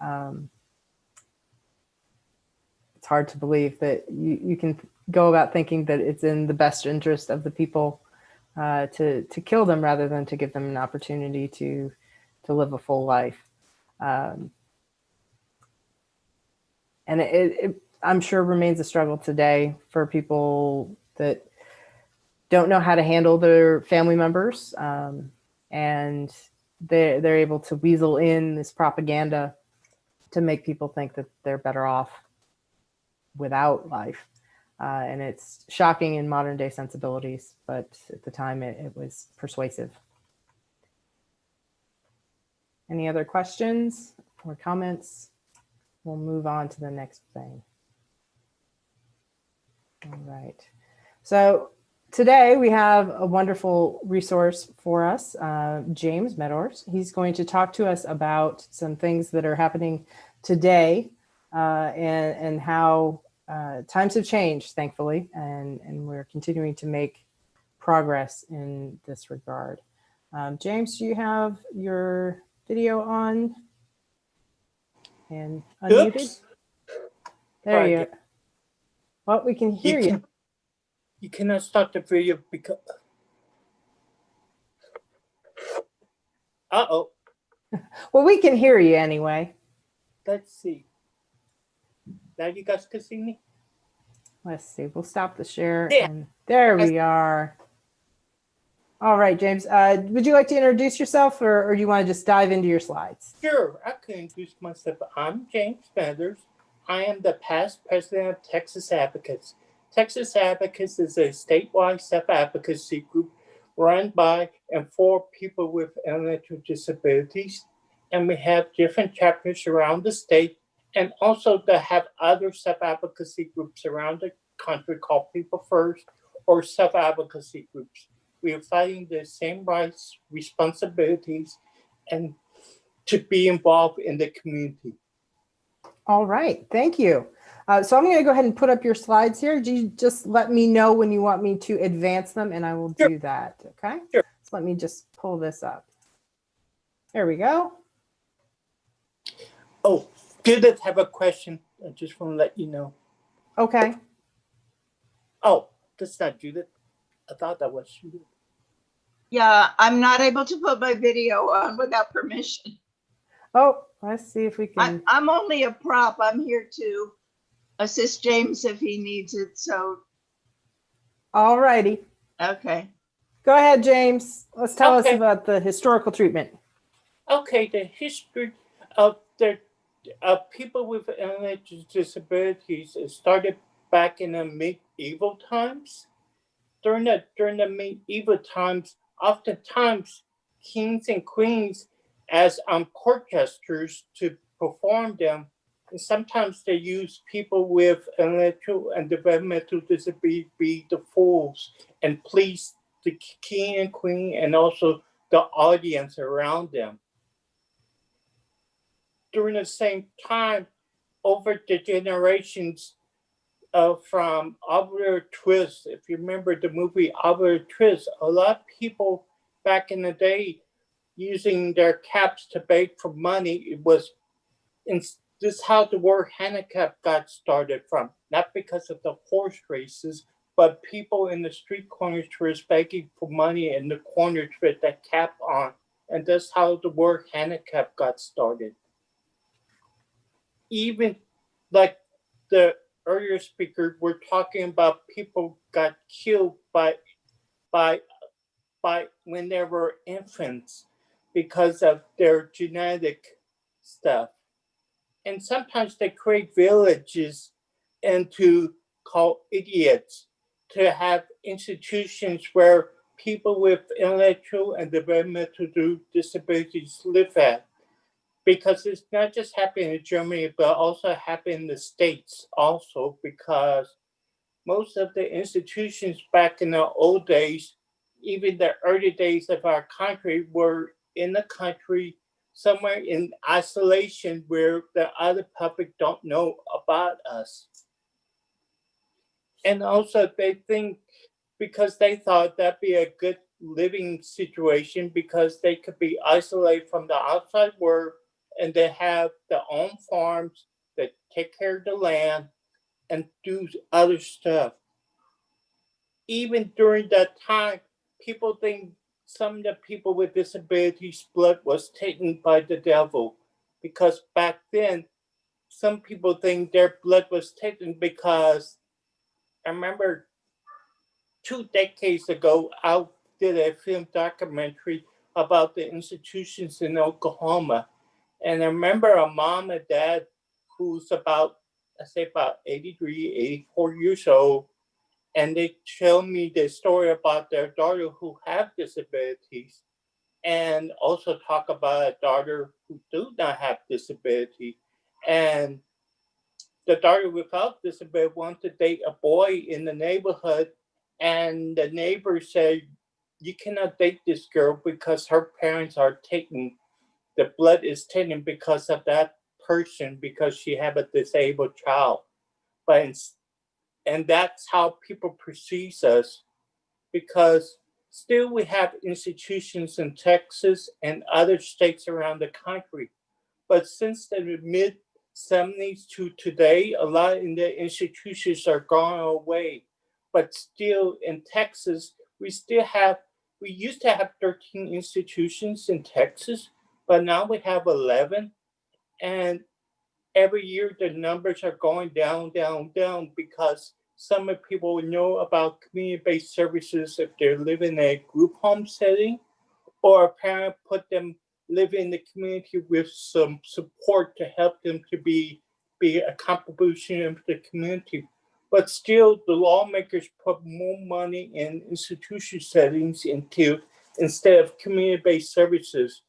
It's hard to believe that you can go about thinking that it's in the best interest of the people to kill them rather than to give them an opportunity to live a full life. And I'm sure remains a struggle today for people that don't know how to handle their family members, and they're able to weasel in this propaganda to make people think that they're better off without life. And it's shocking in modern day sensibilities, but at the time it was persuasive. Any other questions or comments? We'll move on to the next thing. All right. So today we have a wonderful resource for us, James Meadors. He's going to talk to us about some things that are happening today, and how times have changed, thankfully, and we're continuing to make progress in this regard. James, do you have your video on and unmuted? Oops. There Right. you go. Well, we can hear you. You cannot start the video because. Uh-oh. Well, we can hear you anyway. Let's see. Now you guys can see me? Let's see. We'll stop the share. Yeah. And there we are. All right, James. Would you like to introduce yourself, or do you want to just dive into your slides? Sure, I can introduce myself. I'm James Meadors. I am the past president of Texas Advocates. Texas Advocates is a statewide self-advocacy group run by and for people with intellectual disabilities. And we have different chapters around the state, and also to have other self-advocacy groups around the country called People First or self-advocacy groups. We are fighting the same rights, responsibilities, and to be involved in the community. All right. Thank you. So I'm going to go ahead and put up your slides here. Do you just let me know when you want me to advance them, and I will do that. Okay. Sure. So let me just pull this up. There we go. Oh, Judith have a question. I just want to let you know. Okay. Oh, that's not Judith. I thought that was Judith. Yeah, I'm not able to put my video on without permission. Oh, let's see if we can. I'm only a prop. I'm here to assist James if he needs it. So, All righty. okay. Go ahead, James. Let's tell us Okay. about the historical treatment. Okay, the history of the people with intellectual disabilities started back in the medieval times. During the medieval times, oftentimes kings and queens as court jesters to perform them. And sometimes they use people with intellectual and developmental disability be the fools and please the king and queen and also the audience around them. During the same time, over the generations, from Oliver Twist, if you remember the movie Oliver Twist, a lot of people back in the day using their caps to beg for money. It was, this is how the word handicap got started from, not because of the horse races, but people in the street corners was begging for money in the corners with that cap on. And that's how the word handicap got started. Even like the earlier speaker, we're talking about people got killed by when they were infants because of their genetic stuff. And sometimes they create villages and to call idiots to have institutions where people with intellectual and developmental disabilities live at. Because it's not just happening in Germany, but also happening in the States also, because most of the institutions back in the old days, even the early days of our country, were in the country somewhere in isolation where the other public don't know about us. And also they think, because they thought that'd be a good living situation because they could be isolated from the outside world and they have their own farms that take care of the land and do other stuff. Even during that time, people think some of the people with disabilities blood was taken by the devil because back then some people think their blood was taken because I remember 2 decades ago, I did a film documentary about the institutions in Oklahoma. And I remember a mom and dad who's about 83, 84 years old. And they tell me the story about their daughter who have disabilities, and also talk about a daughter who do not have disability. And the daughter without disability wanted to date a boy in the neighborhood, and the neighbor said, "You cannot date this girl because her parents are taken. The blood is taken because of that person because she have a disabled child." And that's how people perceive us, because still we have institutions in Texas and other states around the country. But since the mid 70s to today, a lot of the institutions are gone away. But still in Texas, we used to have 13 institutions in Texas, but now we have 11. And every year the numbers are going down, down, down, because some people know about community-based services if they're living in a group home setting, or a parent put them live in the community with some support to help them to be a contribution into the community. But still, the lawmakers put more money in institution settings instead of community-based services,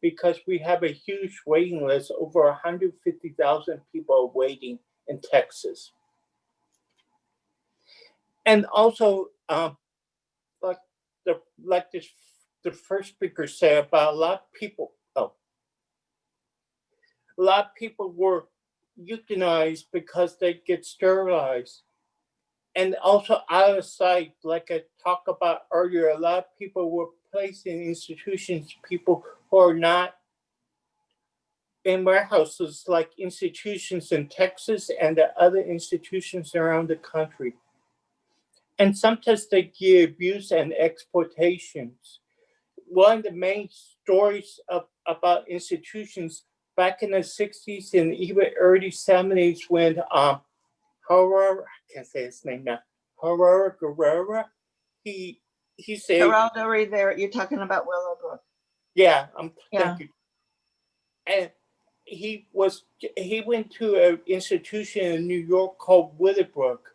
because we have a huge waiting list. Over 150,000 people are waiting in Texas. And also, like the first speaker said about a lot of people were euthanized because they get sterilized. And also out of sight, like I talked about earlier, a lot of people were placed in institutions, people who are not in warehouses, like institutions in Texas and the other institutions around the country. And sometimes they get abuse and exploitations. One of the main stories about institutions back in the 60s and even early 70s, when Horror, I can't say his name now, Horror Guerrera, he said, Geraldo Rivera, you're talking about Willowbrook. yeah, Yeah. thank you. And he went to an institution in New York called Willowbrook,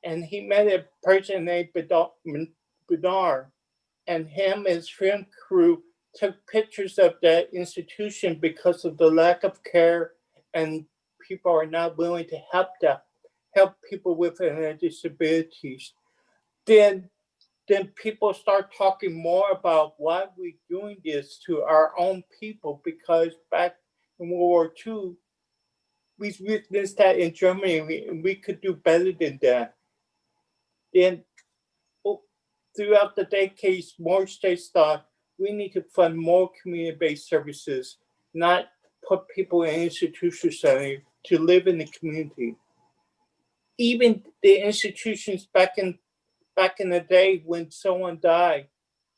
and he met a person named Bernard, and him and his film crew took pictures of that institution because of the lack of care, and people are not willing to help people with disabilities. Then people start talking more about why we're doing this to our own people, because back in World War II, we witnessed that in Germany, and we could do better than that. Then throughout the decades, more states thought we need to fund more community-based services, not put people in institution setting to live in the community. Even the institutions back in the day when someone died,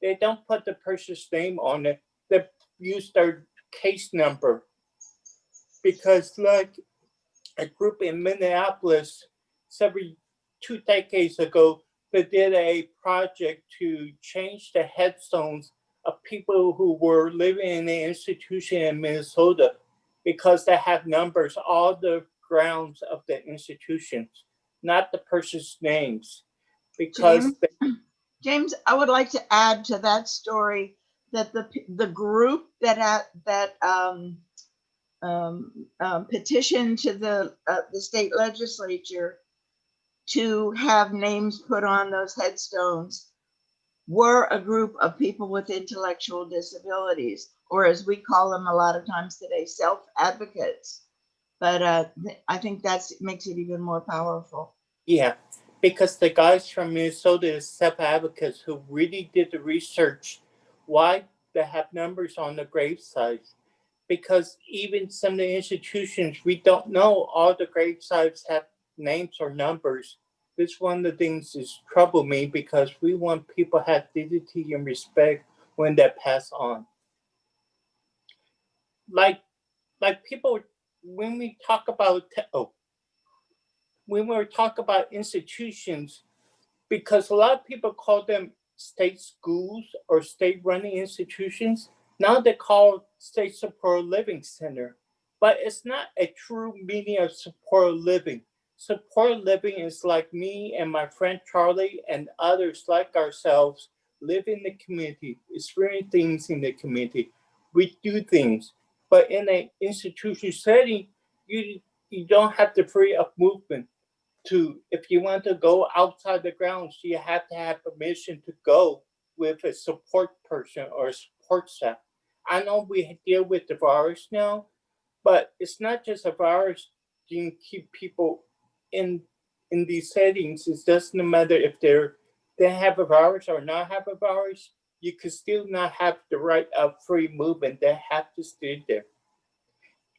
they don't put the person's name on it. They use their case number. Because like a group in Minneapolis 2 decades ago, they did a project to change the headstones of people who were living in the institution in Minnesota, because they have numbers, all the grounds of the institutions, not the person's names. Because James, I would like to add to that story that the group that petitioned to the state legislature to have names put on those headstones were a group of people with intellectual disabilities, or as we call them a lot of times today, self-advocates. But I think that makes it even more powerful. Yeah, because the guys from Minnesota is self-advocates who really did the research why they have numbers on the gravesites. Because even some of the institutions, we don't know all the gravesites have names or numbers. This one of the things is trouble me, because we want people to have dignity and respect when they pass on. Like people when we talk about when we talk about institutions, because a lot of people call them state schools or state running institutions. Now they call state support living center, but it's not a true meaning of support living. Support living is like me and my friend Charlie and others like ourselves live in the community, experience things in the community. We do things, but in an institution setting, you don't have the free of movement to, if you want to go outside the grounds, you have to have permission to go with a support person or a support staff. I know we deal with the virus now, but it's not just a virus you can keep people in in these settings. It doesn't matter if they have a virus or not have a virus. You could still not have the right of free movement. They have to stay there.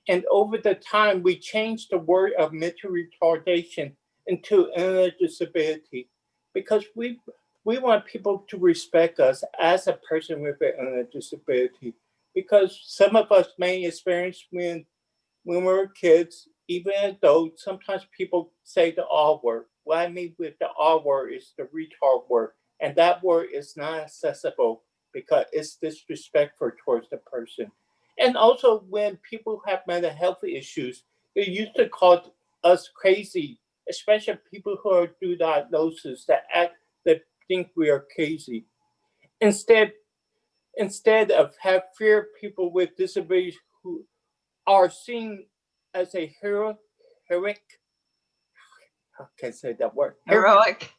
And over the time, we changed the word of mental retardation into intellectual disability because we want people to respect us as a person with an intellectual disability. Because some of us may experience when we were kids, even adults, sometimes people say the R word. What I mean with the R word is the retard word. And that word is not accessible because it's disrespectful towards the person. And also, when people have mental health issues, they used to call us crazy, especially people who are due diagnosis that think we are crazy. Instead, instead of have fear people with disabilities who are seen as a heroic, how can I say that word? Heroic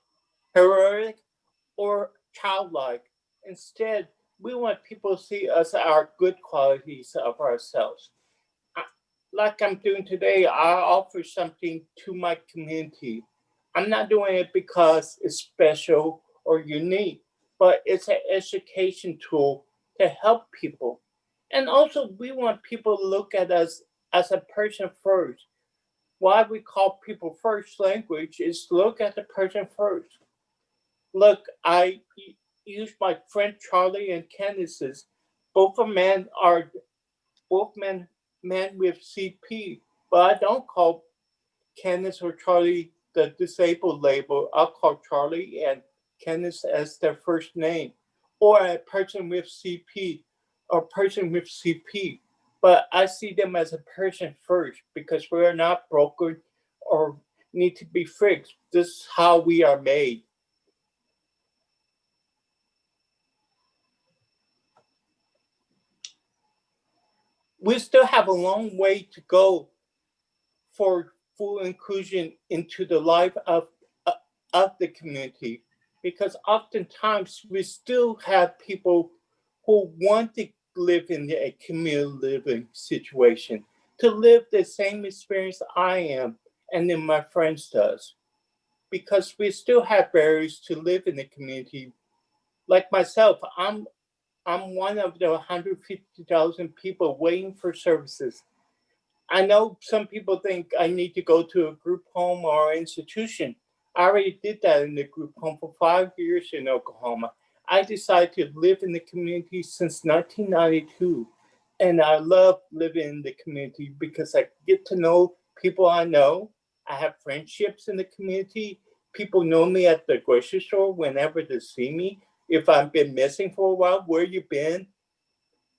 or childlike. Instead, we want people to see us our good qualities of ourselves. Like I'm doing today, I offer something to my community. I'm not doing it because it's special or unique, but it's an education tool to help people. And also, we want people to look at us as a person first. Why we call people first language is look at the person first. Look, I use my friend Charlie and Candace's. Both of men are both men with CP, but I don't call Candace or Charlie the disabled label. I'll call Charlie and Candace as their first name, or a person with CP, or person with CP. But I see them as a person first because we are not broken or need to be fixed. This is how we are made. We still have a long way to go for full inclusion into the life of the community, because oftentimes we still have people who want to live in a community living situation, to live the same experience I am and then my friends does, because we still have barriers to live in the community. Like myself, I'm one of the 150,000 people waiting for services. I know some people think I need to go to a group home or institution. I already did that in the group home for 5 years in Oklahoma. I decided to live in the community since 1992. And I love living in the community because I get to know people I know. I have friendships in the community. People know me at the grocery store whenever they see me. If I've been missing for a while, where you been?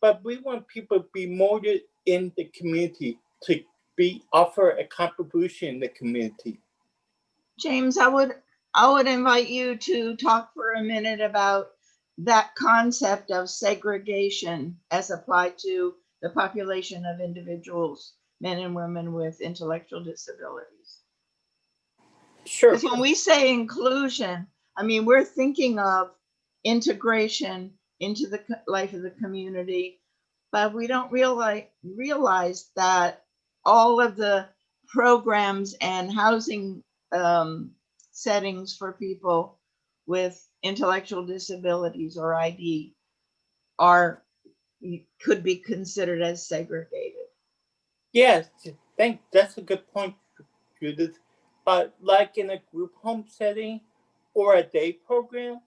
But we want people to be more in the community, to be offer a contribution in the community. James, I would invite you to talk for a minute about that concept of segregation as applied to the population of individuals, men and women with intellectual disabilities. Sure. Because when we say inclusion, I mean, we're thinking of integration into the life of the community, but we don't realize that all of the programs and housing settings for people with intellectual disabilities or ID could be considered as segregated. Yes, that's a good point, Judith. But like in a group home setting or a day program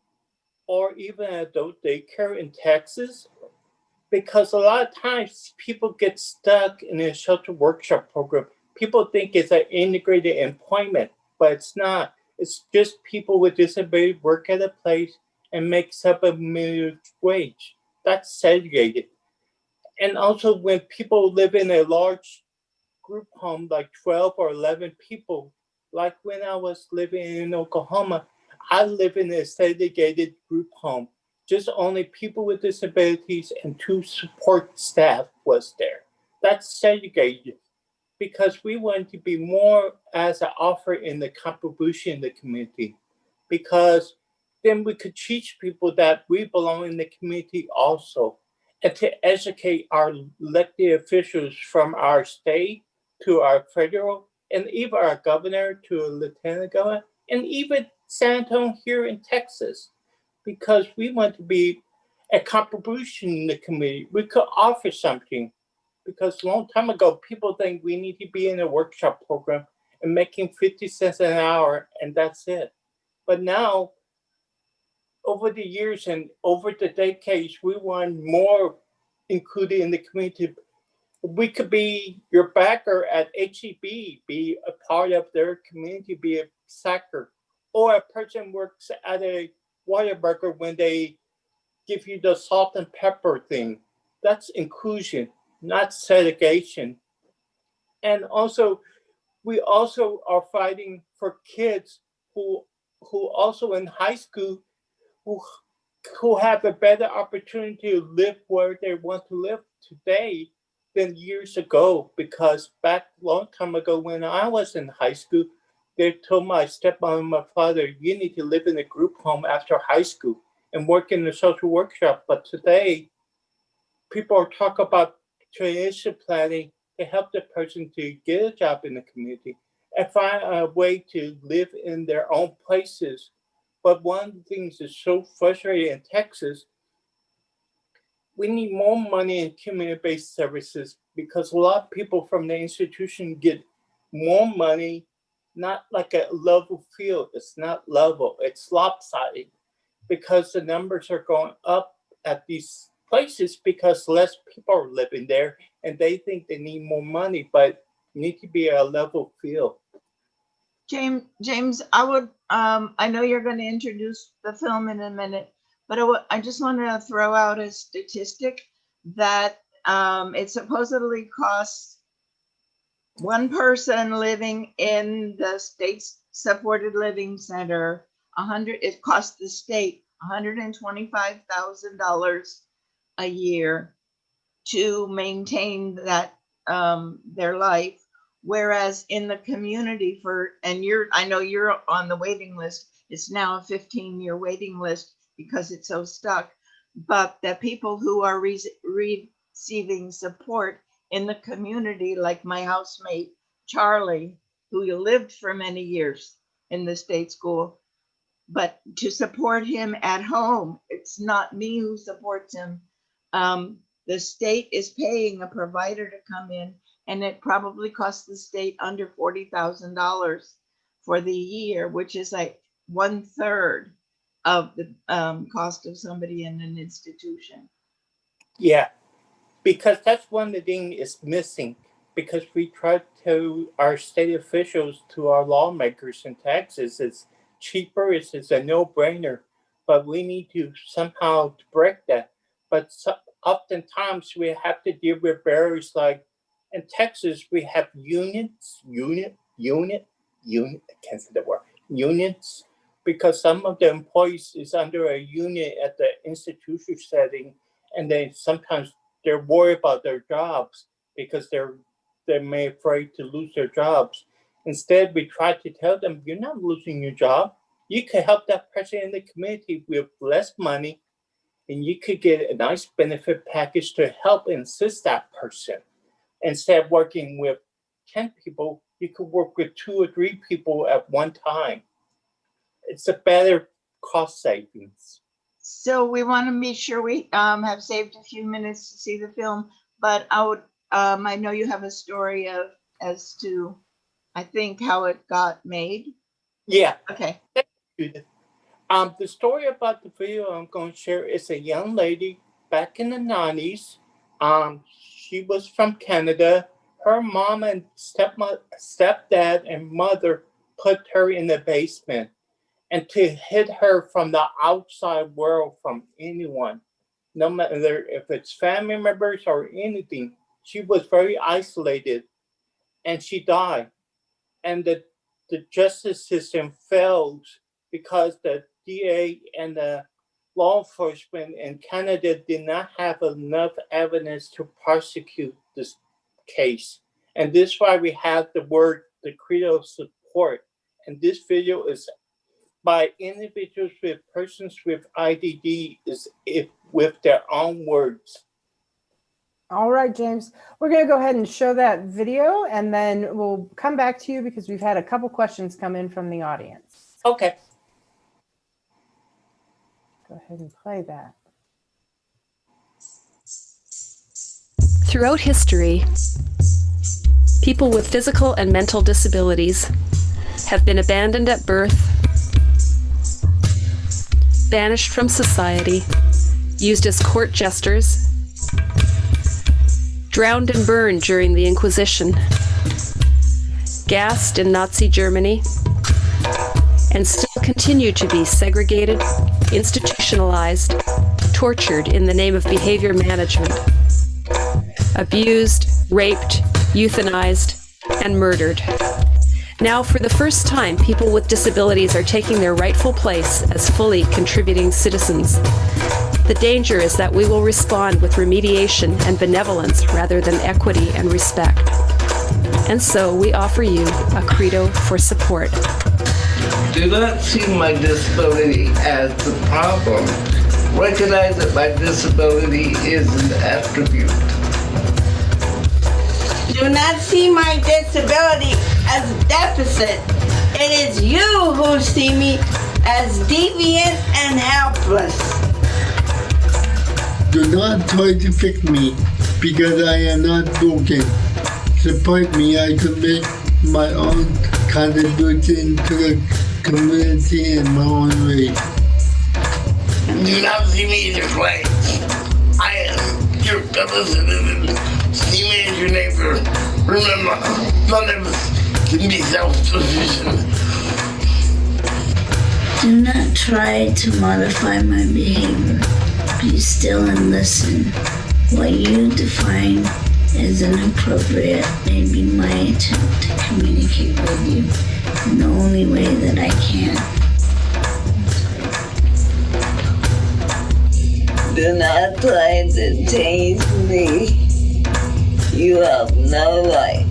or even adult daycare in Texas, because a lot of times people get stuck in a shelter workshop program. People think it's an integrated employment, but it's not. It's just people with disability work at a place and make sub-minimum wage. That's segregated. And also when people live in a large group home, like 12 or 11 people, like when I was living in Oklahoma, I live in a segregated group home. Just only people with disabilities and 2 support staff was there. That's segregated because we want to be more as an offer in the contribution in the community, because then we could teach people that we belong in the community also, and to educate our elected officials from our state to our federal, and even our governor to a lieutenant governor, and even San Antonio here in Texas, because we want to be a contribution in the community. We could offer something, because a long time ago, people think we need to be in a workshop program and making 50 cents an hour, and that's it. But now, over the years and over the decades, we want more included in the community. We could be your backer at HEB, be a part of their community, be a sacker, or a person works at a Whataburger when they give you the salt and pepper thing. That's inclusion, not segregation. And also, we also are fighting for kids who also in high school who have a better opportunity to live where they want to live today than years ago. Because back a long time ago when I was in high school, they told my stepmom and my father, you need to live in a group home after high school and work in a social workshop. But today, people are talking about transition planning to help the person to get a job in the community and find a way to live in their own places. But one of the things that's so frustrating in Texas, we need more money in community-based services, because a lot of people from the institution get more money, not like a level field. It's not level, it's lopsided, because the numbers are going up at these places because less people are living there and they think they need more money, but need to be a level field. James, I know you're going to introduce the film in a minute, but I just want to throw out a statistic that it supposedly costs one person living in the state's supported living center it costs the state $125,000 a year to maintain that their life. Whereas in the community I know you're on the waiting list, it's now a 15-year waiting list because it's so stuck, but the people who are receiving support in the community, like my housemate, Charlie, who lived for many years in the state school, but to support him at home, it's not me who supports him. The state is paying a provider to come in, and it probably costs the state under $40,000 for the year, which is like 1/3 of the cost of somebody in an institution. Yeah, because that's one of the things is missing, because we try to our state officials, to our lawmakers in Texas, it's cheaper, it's a no-brainer, but we need to somehow break that. But oftentimes we have to deal with barriers, like in Texas we have unions, I can't say the word, unions, because some of the employees is under a union at the institution setting, and then sometimes they're worried about their jobs because they're may afraid to lose their jobs. Instead, we try to tell them, you're not losing your job. You could help that person in the community with less money, and you could get a nice benefit package to help and assist that person. Instead of working with 10 people, you could work with 2 or 3 people at one time. It's a better cost savings. So we want to be sure we have saved a few minutes to see the film, but I know you have a story as to, I think, how it got made. Yeah. Okay. The story about the video I'm going to share is a young lady back in the 90s. She was from Canada. Her mom and stepdad and mother put her in the basement and to hid her from the outside world, from anyone, no matter if it's family members or anything. She was very isolated, and she died. And the justice system failed because the DA and the law enforcement in Canada did not have enough evidence to prosecute this case. And this is why we have the credo support. And this video is by individuals with persons with IDD with their own words. All right, James, we're going to go ahead and show that video, and then we'll come back to you because we've had a couple questions come in from the audience. Okay. Go ahead and play that. Throughout history, people with physical and mental disabilities have been abandoned at birth, banished from society, used as court jesters, drowned and burned during the Inquisition, gassed in Nazi Germany, and still continue to be segregated, institutionalized, tortured in the name of behavior management, abused, raped, euthanized, and murdered. Now, for the first time, people with disabilities are taking their rightful place as fully contributing citizens. The danger is that we will respond with remediation and benevolence rather than equity and respect. And so we offer you a credo for support. Do not see my disability as the problem. Recognize that my disability is an attribute. Do not see my disability as a deficit. It is you who see me as deviant and helpless. Do not try to fix me because I am not broken. Support me, I can make my own contribution to the community in my own way. Do not see me this way. I am your fellow citizen. See me as your neighbor. Remember, none of us can be self-sufficient. Do not try to modify my behavior. Be still and listen. What you define as inappropriate may be my attempt to communicate with you in the only way that I can. Do not try to change me. You have no right.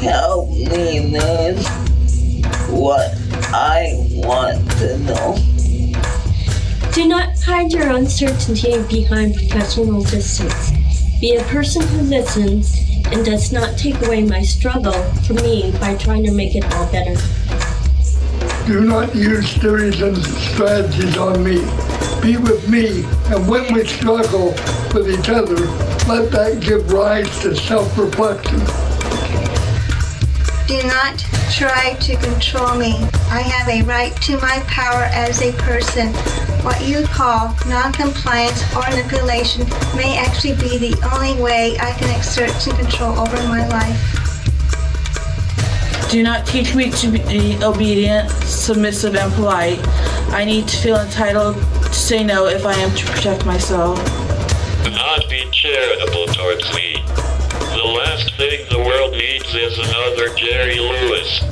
Help me know what I want to know. Do not hide your uncertainty behind professional distance. Be a person who listens and does not take away my struggle from me by trying to make it all better. Do not use theories and strategies on me. Be with me, and when we struggle with each other, let that give rise to self-reflection. Do not try to control me. I have a right to my power as a person. What you call non-compliance or manipulation may actually be the only way I can exert some control over my life. Do not teach me to be obedient, submissive, and polite. I need to feel entitled to say no if I am to protect myself. Do not be charitable towards me. The last thing the world needs is another Jerry Lewis.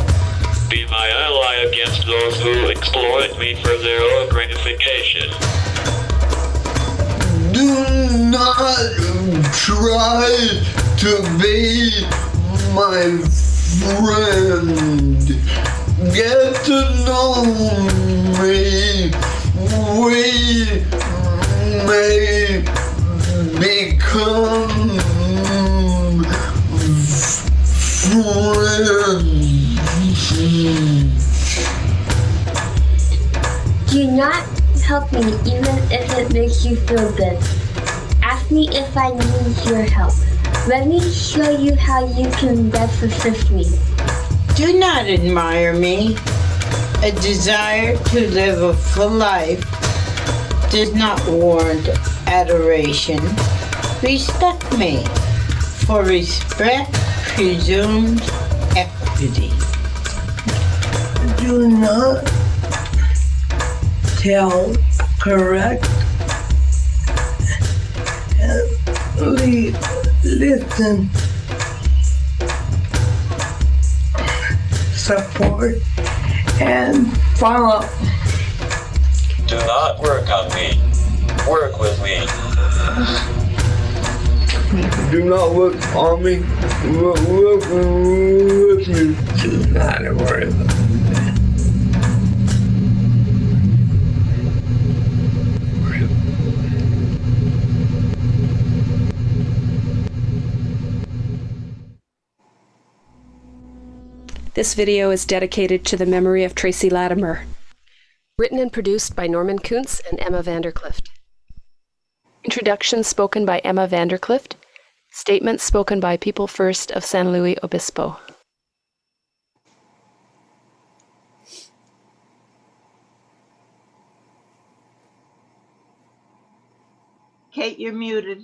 Be my ally against those who exploit me for their own gratification. Do not try to be my friend. Get to know me. We may become friends. Do not help me even if it makes you feel good. Ask me if I need your help. Let me show you how you can best assist me. Do not admire me. A desire to live a full life does not warrant adoration. Respect me, for respect presumes equity. Do not tell, correct, listen, support, and follow. Do not work on me. Work with me. Do not work on me. Work with me. Do not worry about me. This video is dedicated to the memory of Tracy Latimer. Written and produced by Norman Kuntz and Emma Vanderclift. Introduction spoken by Emma Vanderclift. Statements spoken by People First of San Luis Obispo. Kate, you're muted.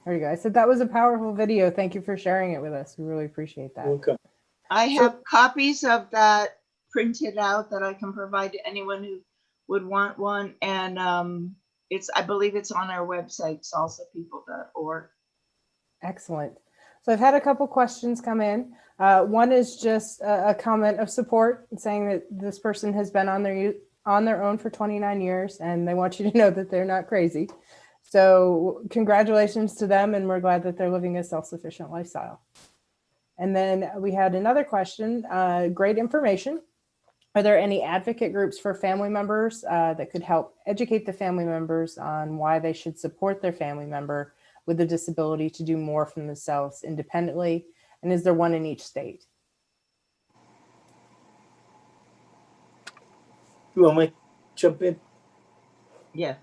There you go. I said that was a powerful video. Thank you for sharing it with us. We really appreciate that. Welcome. I have copies of that printed out that I can provide to anyone who would want one. And I believe it's on our website, salsapeople.org. Excellent. So I've had a couple questions come in. One is just a comment of support saying that this person has been on their own for 29 years and they want you to know that they're not crazy. So congratulations to them, and we're glad that they're living a self-sufficient lifestyle. And then we had another question, great information. Are there any advocate groups for family members that could help educate the family members on why they should support their family member with a disability to do more for themselves independently? And is there one in each state? You want me to jump in? Yeah.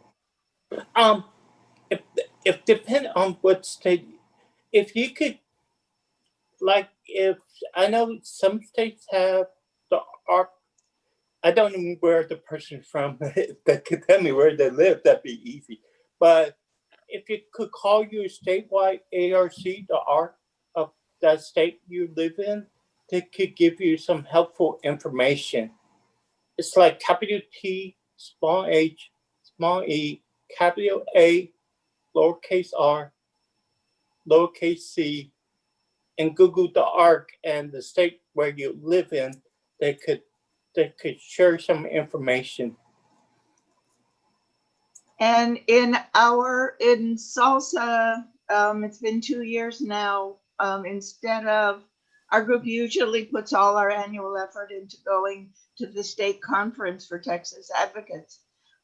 If depending on what state, if you could, like, if I know some states have the ARC, I don't know where the person's from that could tell me where they live, that'd be easy. But if you could call your statewide ARC, the ARC of that state you live in, they could give you some helpful information. It's like capital T, small h, small e, capital A, lowercase r, lowercase c, and Google the ARC and the state where you live in, they could share some information. And in Salsa, it's been 2 years now. Instead of, our group usually puts all our annual effort into going to the state conference for Texas advocates.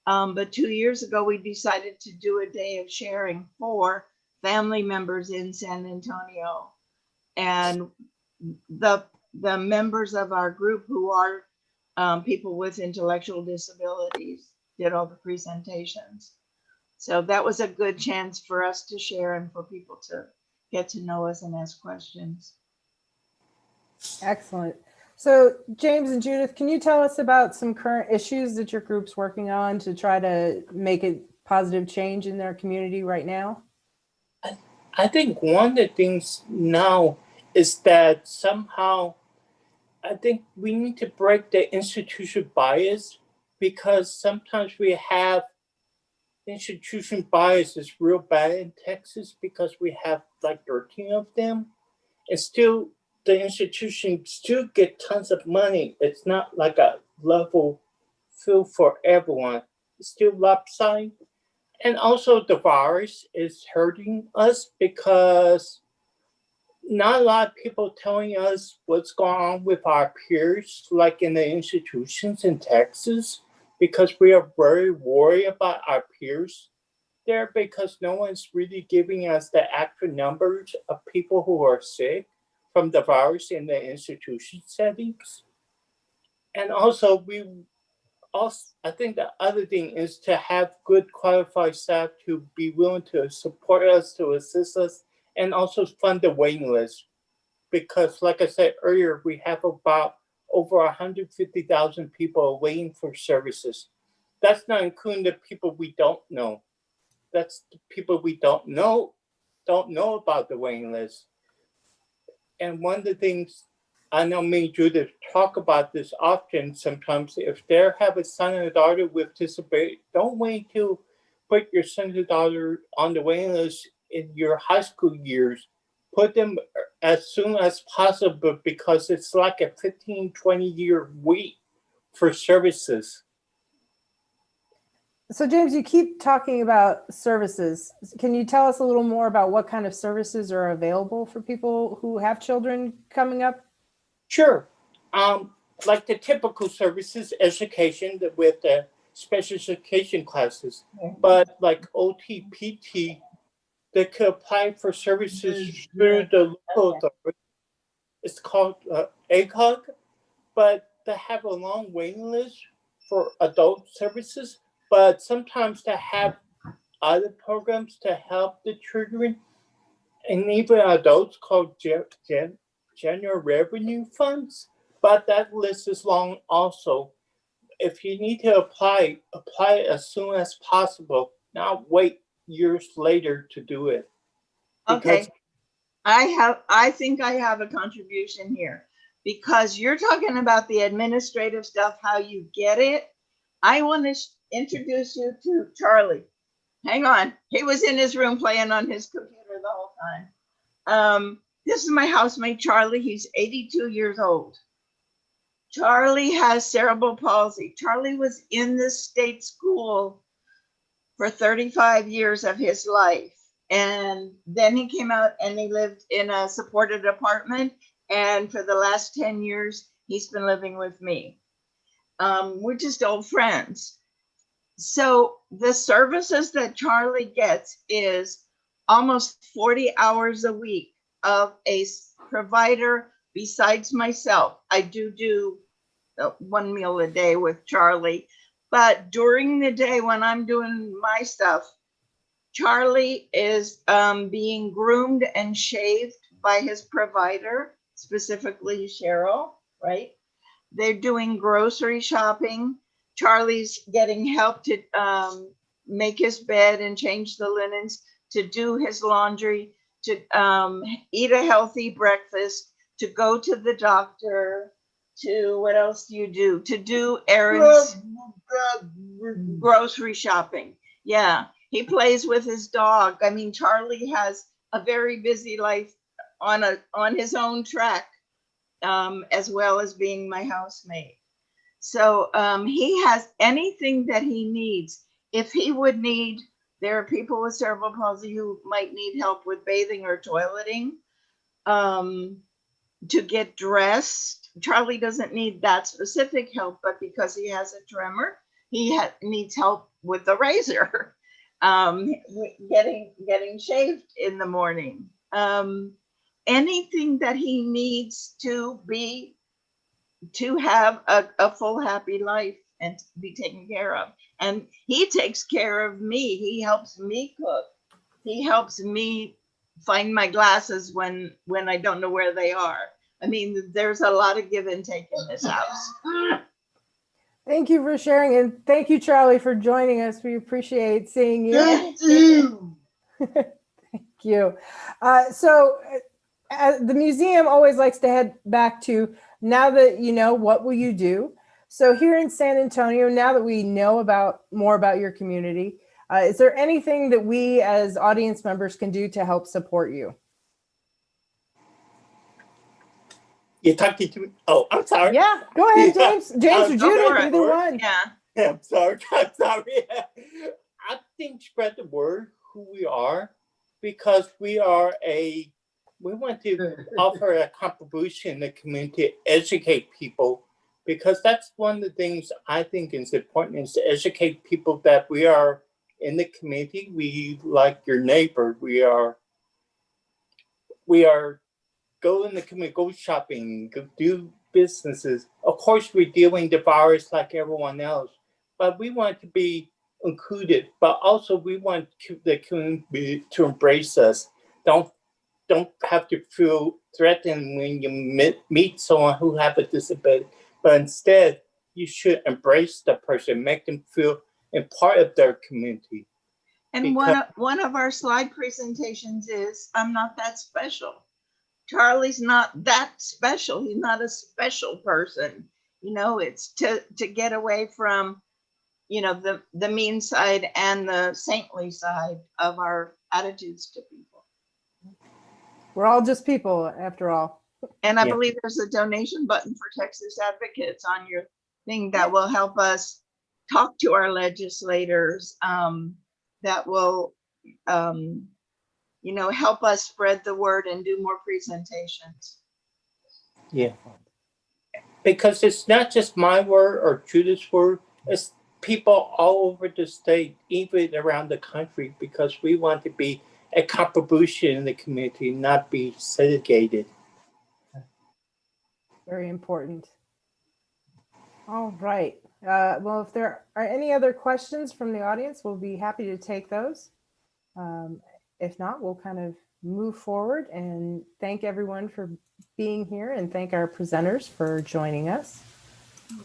But 2 years ago, we decided to do a day of sharing for family members in San Antonio. And the members of our group who are people with intellectual disabilities did all the presentations. So that was a good chance for us to share and for people to get to know us and ask questions. Excellent. So James and Judith, can you tell us about some current issues that your group's working on to try to make a positive change in their community right now? I think one of the things now is that somehow I think we need to break the institution bias, because sometimes we have institution bias is real bad in Texas because we have like 13 of them, and still the institution still get tons of money. It's not like a level field for everyone. It's still lopsided. And also the virus is hurting us because not a lot of people telling us what's going on with our peers, like in the institutions in Texas, because we are very worried about our peers there, because no one's really giving us the actual numbers of people who are sick from the virus in the institution settings. And also I think the other thing is to have good qualified staff to be willing to support us, to assist us, and also fund the waiting list. Because like I said earlier, we have about over 150,000 people are waiting for services. That's not including the people we don't know. That's the people we don't know about the waiting list. And one of the things, I know me and Judith talk about this often sometimes, if they have a son and a daughter with disability, don't wait to put your son or daughter on the waiting list in your high school years. Put them as soon as possible, because it's like a 15, 20-year wait for services. So James, you keep talking about services. Can you tell us a little more about what kind of services are available for people who have children coming up? Sure. Like the typical services, education with the special education classes, but like OT, PT, they could apply for services through the local authority. It's called ACOG, but they have a long waiting list for adult services, but sometimes they have other programs to help the children and even adults called general revenue funds, but that list is long also. If you need to apply as soon as possible, not wait years later to do it. Okay, I think I have a contribution here, because you're talking about the administrative stuff, how you get it. I want to introduce you to Charlie. Hang on, he was in his room playing on his computer the whole time. This is my housemate, Charlie. He's 82 years old. Charlie has cerebral palsy. Charlie was in the state school for 35 years of his life. And then he came out and he lived in a supported apartment. And for the last 10 years, he's been living with me. We're just old friends. So the services that Charlie gets is almost 40 hours a week of a provider besides myself. I do one meal a day with Charlie, but during the day when I'm doing my stuff, Charlie is being groomed and shaved by his provider, specifically Cheryl, right? They're doing grocery shopping. Charlie's getting help to make his bed and change the linens, to do his laundry, to eat a healthy breakfast, to go to the doctor, to what else do you do? To do errands, grocery shopping. Yeah, he plays with his dog. I mean, Charlie has a very busy life on his own track, as well as being my housemate. So he has anything that he needs. If he would need, there are people with cerebral palsy who might need help with bathing or toileting, to get dressed. Charlie doesn't need that specific help, but because he has a tremor, he needs help with the razor, getting shaved in the morning. Anything that he needs to have a full, happy life and be taken care of. And he takes care of me. He helps me cook. He helps me find my glasses when I don't know where they are. I mean, there's a lot of give and take in this house. Thank you for sharing, and thank you, Charlie, for joining us. We appreciate seeing you. Thank you. Thank you. So the museum always likes to head back to, now that you know, what will you do? So here in San Antonio, now that we know more about your community, is there anything that we as audience members can do to help support you? You're talking to me? Oh, I'm sorry. Yeah, go ahead, James. James or Judith, either one. Yeah. I'm sorry. I'm sorry. I think spread the word who we are, because we want to offer a contribution in the community, educate people, because that's one of the things I think is important, is to educate people that we are in the community. We like your neighbor. We are go in the community, go shopping, go do businesses. Of course, we're dealing with the virus like everyone else, but we want to be included. But also, we want the community to embrace us. Don't have to feel threatened when you meet someone who have a disability. but instead you should embrace the person, make them feel a part of their community. And one of our slide presentations is, I'm not that special. Charlie's not that special. He's not a special person. You know, it's to get away from, you know, the mean side and the saintly side of our attitudes to people. We're all just people after all. And I believe there's a donation button for Texas Advocates on your thing that will help us talk to our legislators, that will, you know, help us spread the word and do more presentations. Yeah. Because it's not just my word or Judith's word, it's people all over the state, even around the country, because we want to be a contribution in the community, not be segregated. Very important. All right. Well, if there are any other questions from the audience, we'll be happy to take those. If not, we'll kind of move forward and thank everyone for being here and thank our presenters for joining us.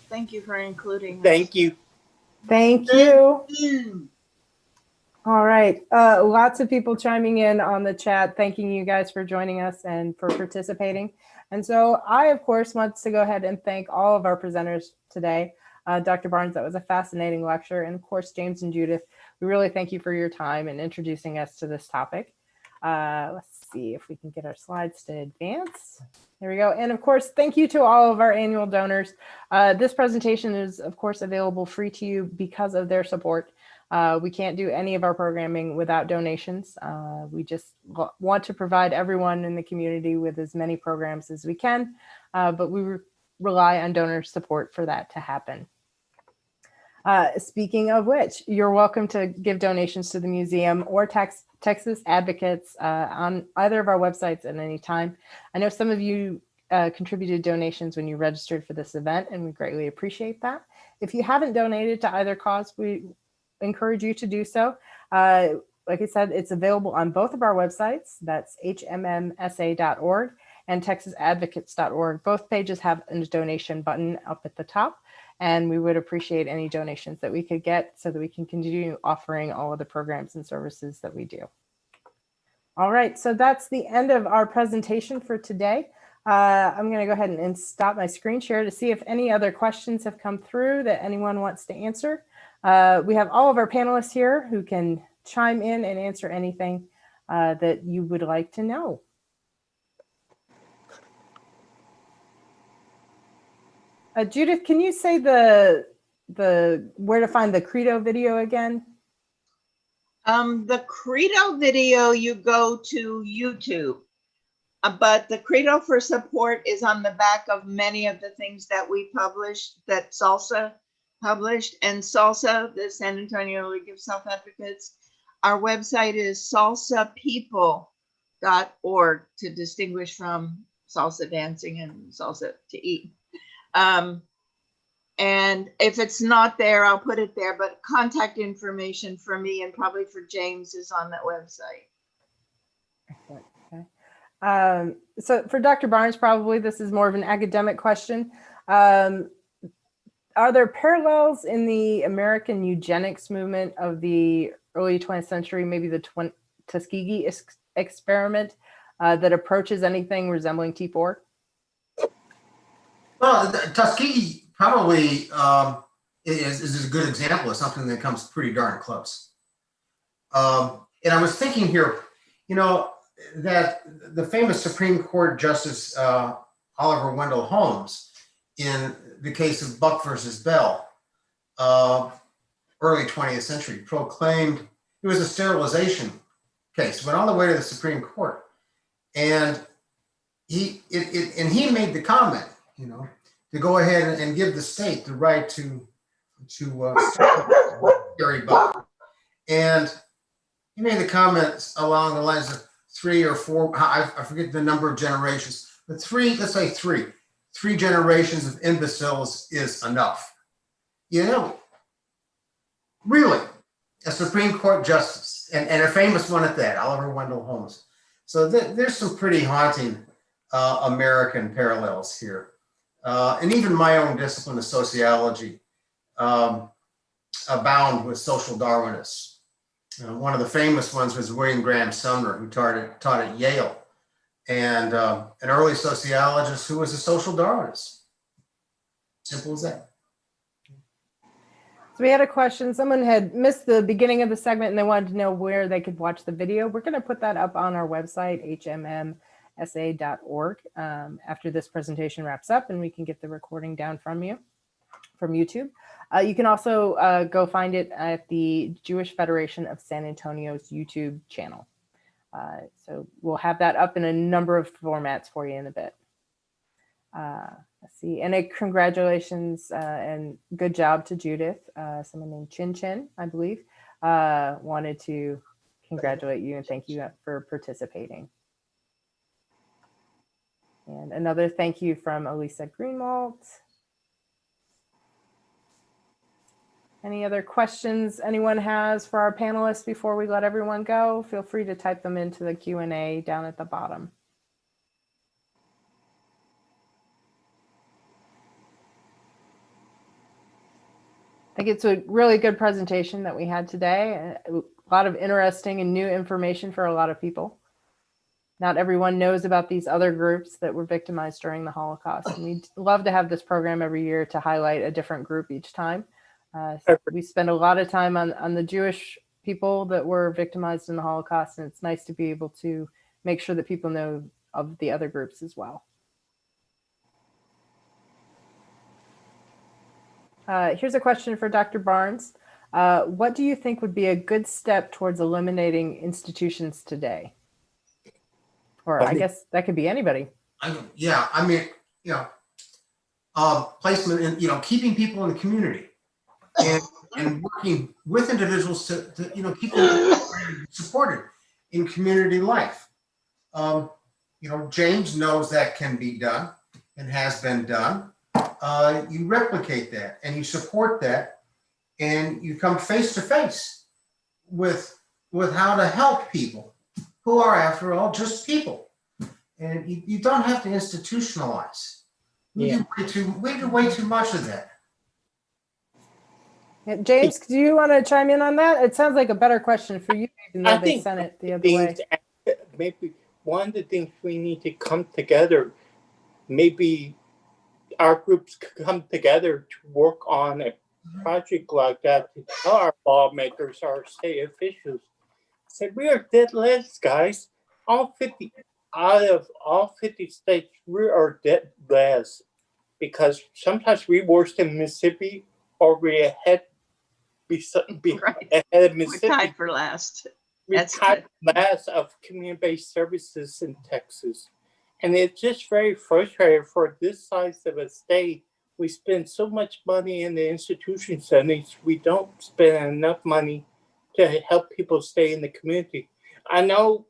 Thank you for including us. Thank you. Thank you. All right. Lots of people chiming in on the chat, thanking you guys for joining us and for participating. And so I, of course, want to go ahead and thank all of our presenters today. Dr. Barnes, that was a fascinating lecture. And of course, James and Judith, we really thank you for your time and introducing us to this topic. Let's see if we can get our slides to advance. There we go. And of course, thank you to all of our annual donors. This presentation is, of course, available free to you because of their support. We can't do any of our programming without donations. We just want to provide everyone in the community with as many programs as we can, but we rely on donor support for that to happen. Speaking of which, you're welcome to give donations to the museum or Texas Advocates on either of our websites at any time. I know some of you contributed donations when you registered for this event, and we greatly appreciate that. If you haven't donated to either cause, we encourage you to do so. Like I said, it's available on both of our websites. That's HMMSA.org and TexasAdvocates.org. Both pages have a donation button up at the top, and we would appreciate any donations that we could get so that we can continue offering all of the programs and services that we do. All right, so that's the end of our presentation for today. I'm going to go ahead and stop my screen share to see if any other questions have come through that anyone wants to answer. We have all of our panelists here who can chime in and answer anything that you would like to know. Judith, can you say the where to find the Credo video again? The Credo video, you go to YouTube, but the Credo for Support is on the back of many of the things that we published, that SALSA published. And SALSA, the San Antonio League of Self-Advocates, our website is salsapeople.org, to distinguish from salsa dancing and salsa to eat. And if it's not there, I'll put it there, but contact information for me and probably for James is on that website. Okay. So for Dr. Barnes, probably this is more of an academic question. Are there parallels in the American eugenics movement of the early 20th century, maybe the Tuskegee experiment, that approaches anything resembling T4? Well, Tuskegee probably is a good example of something that comes pretty darn close. And I was thinking here, you know, that the famous Supreme Court Justice Oliver Wendell Holmes, in the case of Buck versus Bell, early 20th century, proclaimed it was a sterilization case, went all the way to the Supreme Court. And he made the comment, you know, to go ahead and give the state the right to carry Buck. And he made the comments along the lines of 3 or 4, I forget the number of generations, but let's say three generations of imbeciles is enough. You know, really, a Supreme Court justice, and a famous one at that, Oliver Wendell Holmes. So there's some pretty haunting American parallels here. and even my own discipline of sociology abound with social Darwinists. One of the famous ones was William Graham Sumner, who taught at Yale, and an early sociologist who was a social Darwinist. Simple as that. So we had a question. Someone had missed the beginning of the segment and they wanted to know where they could watch the video. We're going to put that up on our website, HMMSA.org, after this presentation wraps up, and we can get the recording down from YouTube. You can also go find it at the Jewish Federation of San Antonio's YouTube channel. So we'll have that up in a number of formats for you in a bit. Let's see, and a congratulations and good job to Judith. Someone named Chin Chin, I believe, wanted to congratulate you and thank you for participating. And another thank you from Elisa Greenwald. Any other questions anyone has for our panelists before we let everyone go? Feel free to type them into the Q&A down at the bottom. I think it's a really good presentation that we had today. A lot of interesting and new information for a lot of people. Not everyone knows about these other groups that were victimized during the Holocaust. And we'd love to have this program every year to highlight a different group each time. We spend a lot of time on the Jewish people that were victimized in the Holocaust, and it's nice to be able to make sure that people know of the other groups as well. Here's a question for Dr. Barnes. What do you think would be a good step towards eliminating institutions today? Or I guess that could be anybody. Yeah, I mean, placement in, keeping people in the community and working with individuals to keep them supported in community life. James knows that can be done and has been done. You replicate that and you support that, and you come face to face with how to help people who are, after all, just people. And you don't have to institutionalize. We do way too much of that. James, do you want to chime in on that? It sounds like a better question for you, even though they sent it the other way. Maybe one of the things we need to come together, maybe our groups could come together to work on a project like that to tell our lawmakers, our state officials, say, we are dead last, guys. Out of all 50 states, we are dead last, because sometimes we're worse than Mississippi, or we're ahead of Mississippi. We're tied for last. We're tied for last of community-based services in Texas. And it's just very frustrating for this size of a state. We spend so much money in the institution settings, we don't spend enough money to help people stay in the community. I know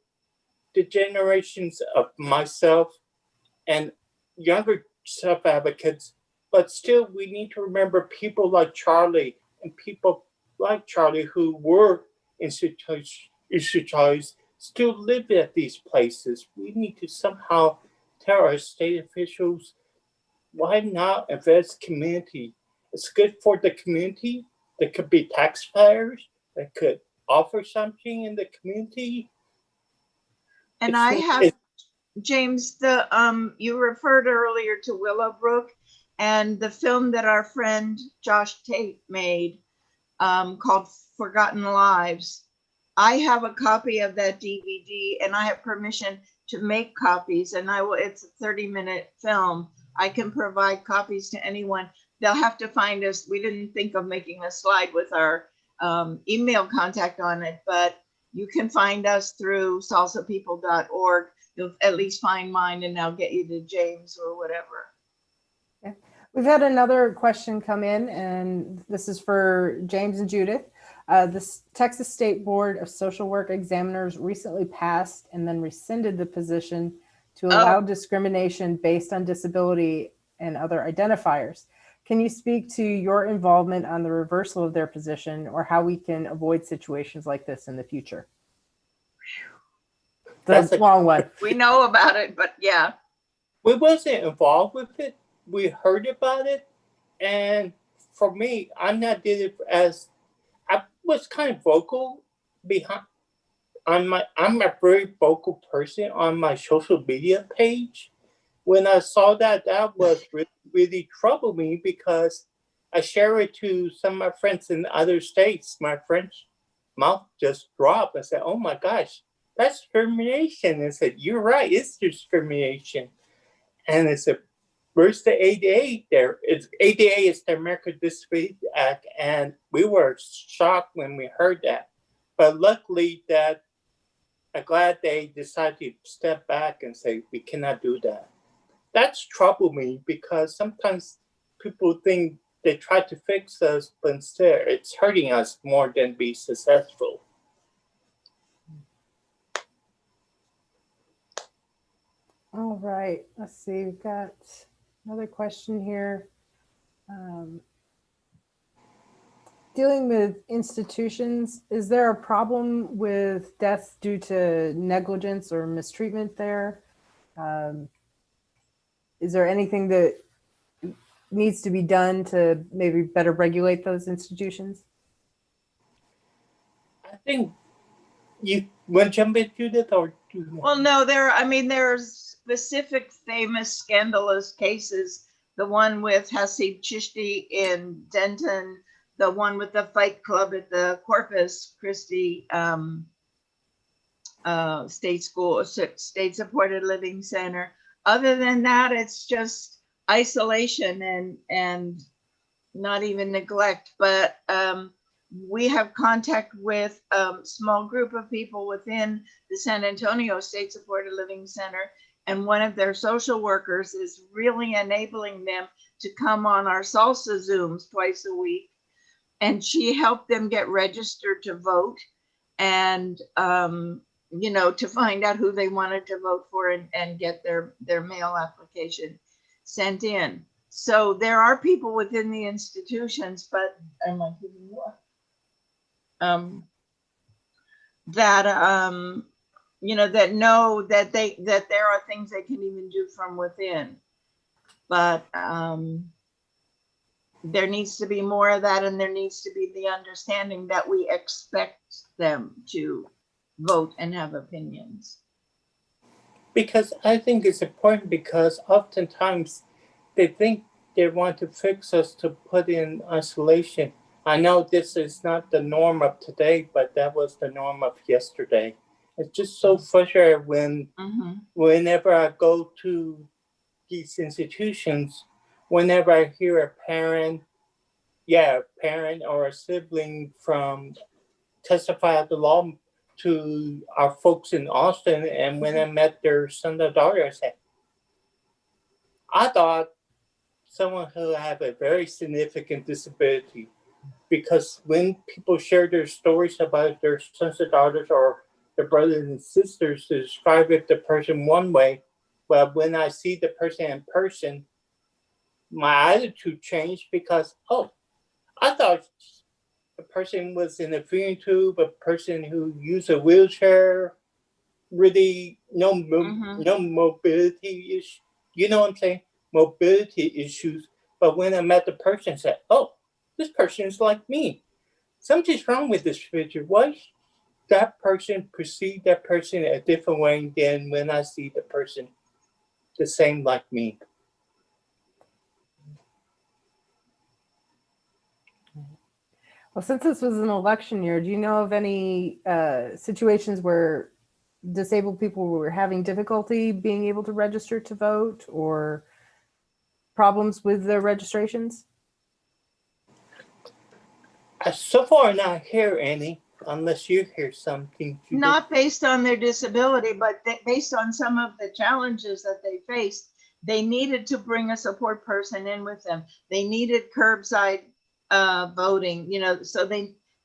the generations of myself and younger self-advocates, but still we need to remember people like Charlie and people like Charlie who were institutionalized still live at these places. We need to somehow tell our state officials, why not invest community? It's good for the community. There could be taxpayers that could offer something in the community. And James, you referred earlier to Willowbrook and the film that our friend Josh Tate made called Forgotten Lives. I have a copy of that DVD and I have permission to make copies, and it's a 30-minute film. I can provide copies to anyone. They'll have to find us. We didn't think of making a slide with our email contact on it, but you can find us through salsapeople.org. You'll at least find mine, and I'll get you to James or whatever. Okay. We've had another question come in, and this is for James and Judith. The Texas State Board of Social Work Examiners recently passed and then rescinded the position to allow discrimination based on disability and other identifiers. Can you speak to your involvement on the reversal of their position, or how we can avoid situations like this in the future? That's a long one. We know about it, but yeah. We wasn't involved with it. we heard about it, and for me, I'm not did it as I was kind of vocal behind on my. I'm a very vocal person on my social media page. When I saw that, that was really, really troubled me because I share it to some of my friends in other states. My French mouth just dropped. I said, "Oh my gosh, that's discrimination." I said, "You're right, it's discrimination." And I said, "Where's the ADA there?" It's ADA is the American Disabilities Act, and we were shocked when we heard that. But luckily, that I'm glad they decided to step back and say we cannot do that. That's troubled me because sometimes people think they try to fix us, but instead it's hurting us more than be successful. All right, let's see, we've got another question here. Dealing with institutions, is there a problem with deaths due to negligence or mistreatment there? Is there anything that needs to be done to maybe better regulate those institutions? I think you want to jump into that, or well, no, there's specific famous scandalous cases. The one with Hasib Chishti in Denton, the one with the fight club at the Corpus Christi state school, state supported living center. Other than that, it's just isolation and not even neglect. But we have contact with a small group of people within the San Antonio State Supported Living Center, and one of their social workers is really enabling them to come on our salsa Zooms twice a week. And she helped them get registered to vote and, to find out who they wanted to vote for and get their mail application sent in. So there are people within the institutions, but am I giving you up? That that know that there are things they can even do from within, but there needs to be more of that, and there needs to be the understanding that we expect them to vote and have opinions. Because I think it's important, because oftentimes they think they want to fix us to put in isolation. I know this is not the norm of today, but that was the norm of yesterday. It's just so frustrating whenever I go to these institutions, whenever I hear a parent or a sibling from testify at the law to our folks in Austin, and when I met their son or daughter, I said, I thought someone who had a very significant disability, because when people share their stories about their sons and daughters or their brothers and sisters, to describe it the person one way, but when I see the person in person, my attitude changed because, I thought the person was in a feeding tube, a person who used a wheelchair, really no mobility issue. You know what I'm saying? Mobility issues. But when I met the person, I said, this person is like me. Something's wrong with this picture. Why that person perceive that person a different way than when I see the person the same like me? Well, since this was an election year, do you know of any situations where disabled people were having difficulty being able to register to vote, or problems with their registrations? So far, not hear any, unless you hear something. Not based on their disability, but based on some of the challenges that they faced. They needed to bring a support person in with them. They needed curbside voting, so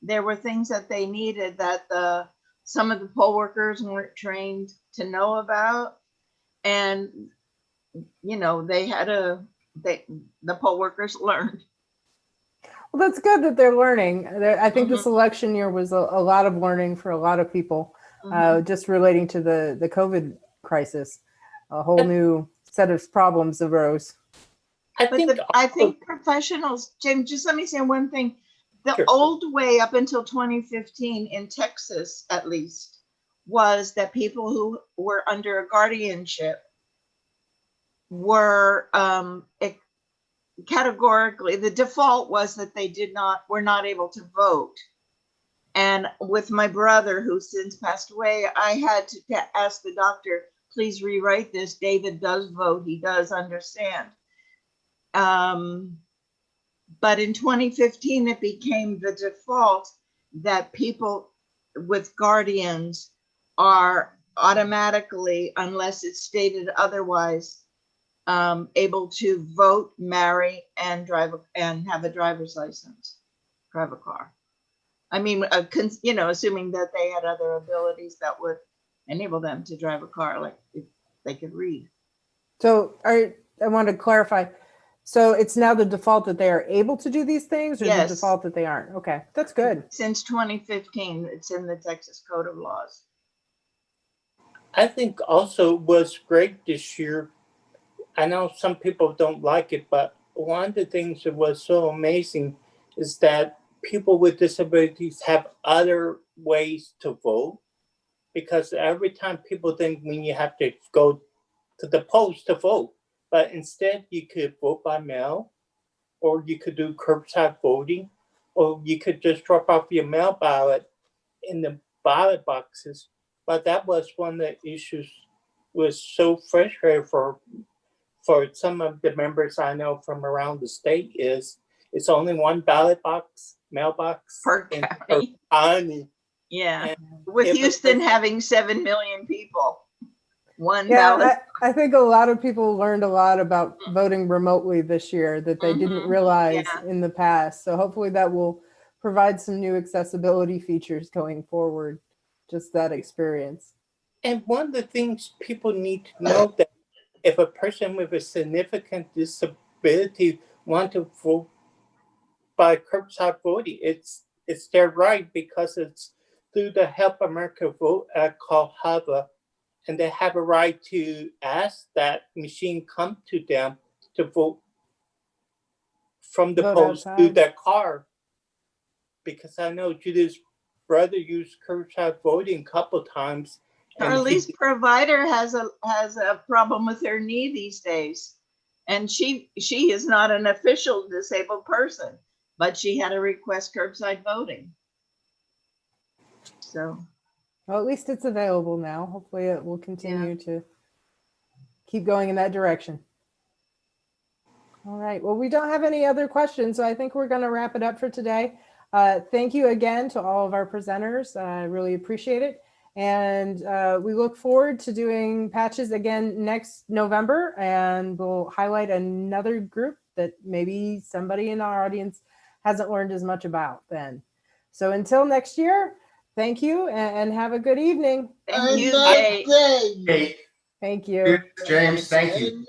there were things that they needed that some of the poll workers weren't trained to know about, and they had the poll workers learned. Well, that's good that they're learning. I think this election year was a lot of learning for a lot of people, just relating to the COVID crisis. A whole new set of problems arose. I think professionals, James, just let me say one thing. The Sure. old way up until 2015 in Texas, at least, was that people who were under a guardianship were categorically, the default was that they were not able to vote. And with my brother, who since passed away, I had to ask the doctor, please rewrite this. David does vote. He does understand. But in 2015, it became the default that people with guardians are automatically, unless it's stated otherwise, able to vote, marry, and drive, and have a driver's license, drive a car. I mean, assuming that they had other abilities that would enable them to drive a car, like if they could read. So I want to clarify. So it's now the default that they are able to do these things, or Yes. the default that they aren't? Okay, that's good. Since 2015, it's in the Texas Code of Laws. I think also was great this year. I know some people don't like it, but one of the things that was so amazing is that people with disabilities have other ways to vote, because every time people think when you have to go to the polls to vote, but instead you could vote by mail, or you could do curbside voting, or you could just drop off your mail ballot in the ballot boxes. But that was one of the issues was so frustrating for some of the members I know from around the state is it's only one ballot box, mailbox Per county. Yeah, And with if Houston having 7 million people, one Yeah, ballot. I think a lot of people learned a lot about voting remotely this year that they didn't realize in the past. So hopefully that will provide some new accessibility features going forward, just that experience. And one of the things people need to know that if a person with a significant disability want to vote by curbside voting, it's their right, because it's through the Help America Vote Act called HAVA, and they have a right to ask that machine come to them to vote from the Vote polls outside. through their car. Because I know Judith's brother used curbside voting a couple times. Our lease provider has a problem with her knee these days. And she is not an official disabled person, but she had to request curbside voting. So. Well, at least it's available now. Hopefully it will continue to keep going in that direction. All right. Well, we don't have any other questions, so I think we're going to wrap it up for today. Thank you again to all of our presenters. I really appreciate it. And we look forward to doing patches again next November, and we'll highlight another group that maybe somebody in our audience hasn't learned as much about then. So until next year, thank you and have a good evening. Thank you, Kate. Thank you. James, thank you.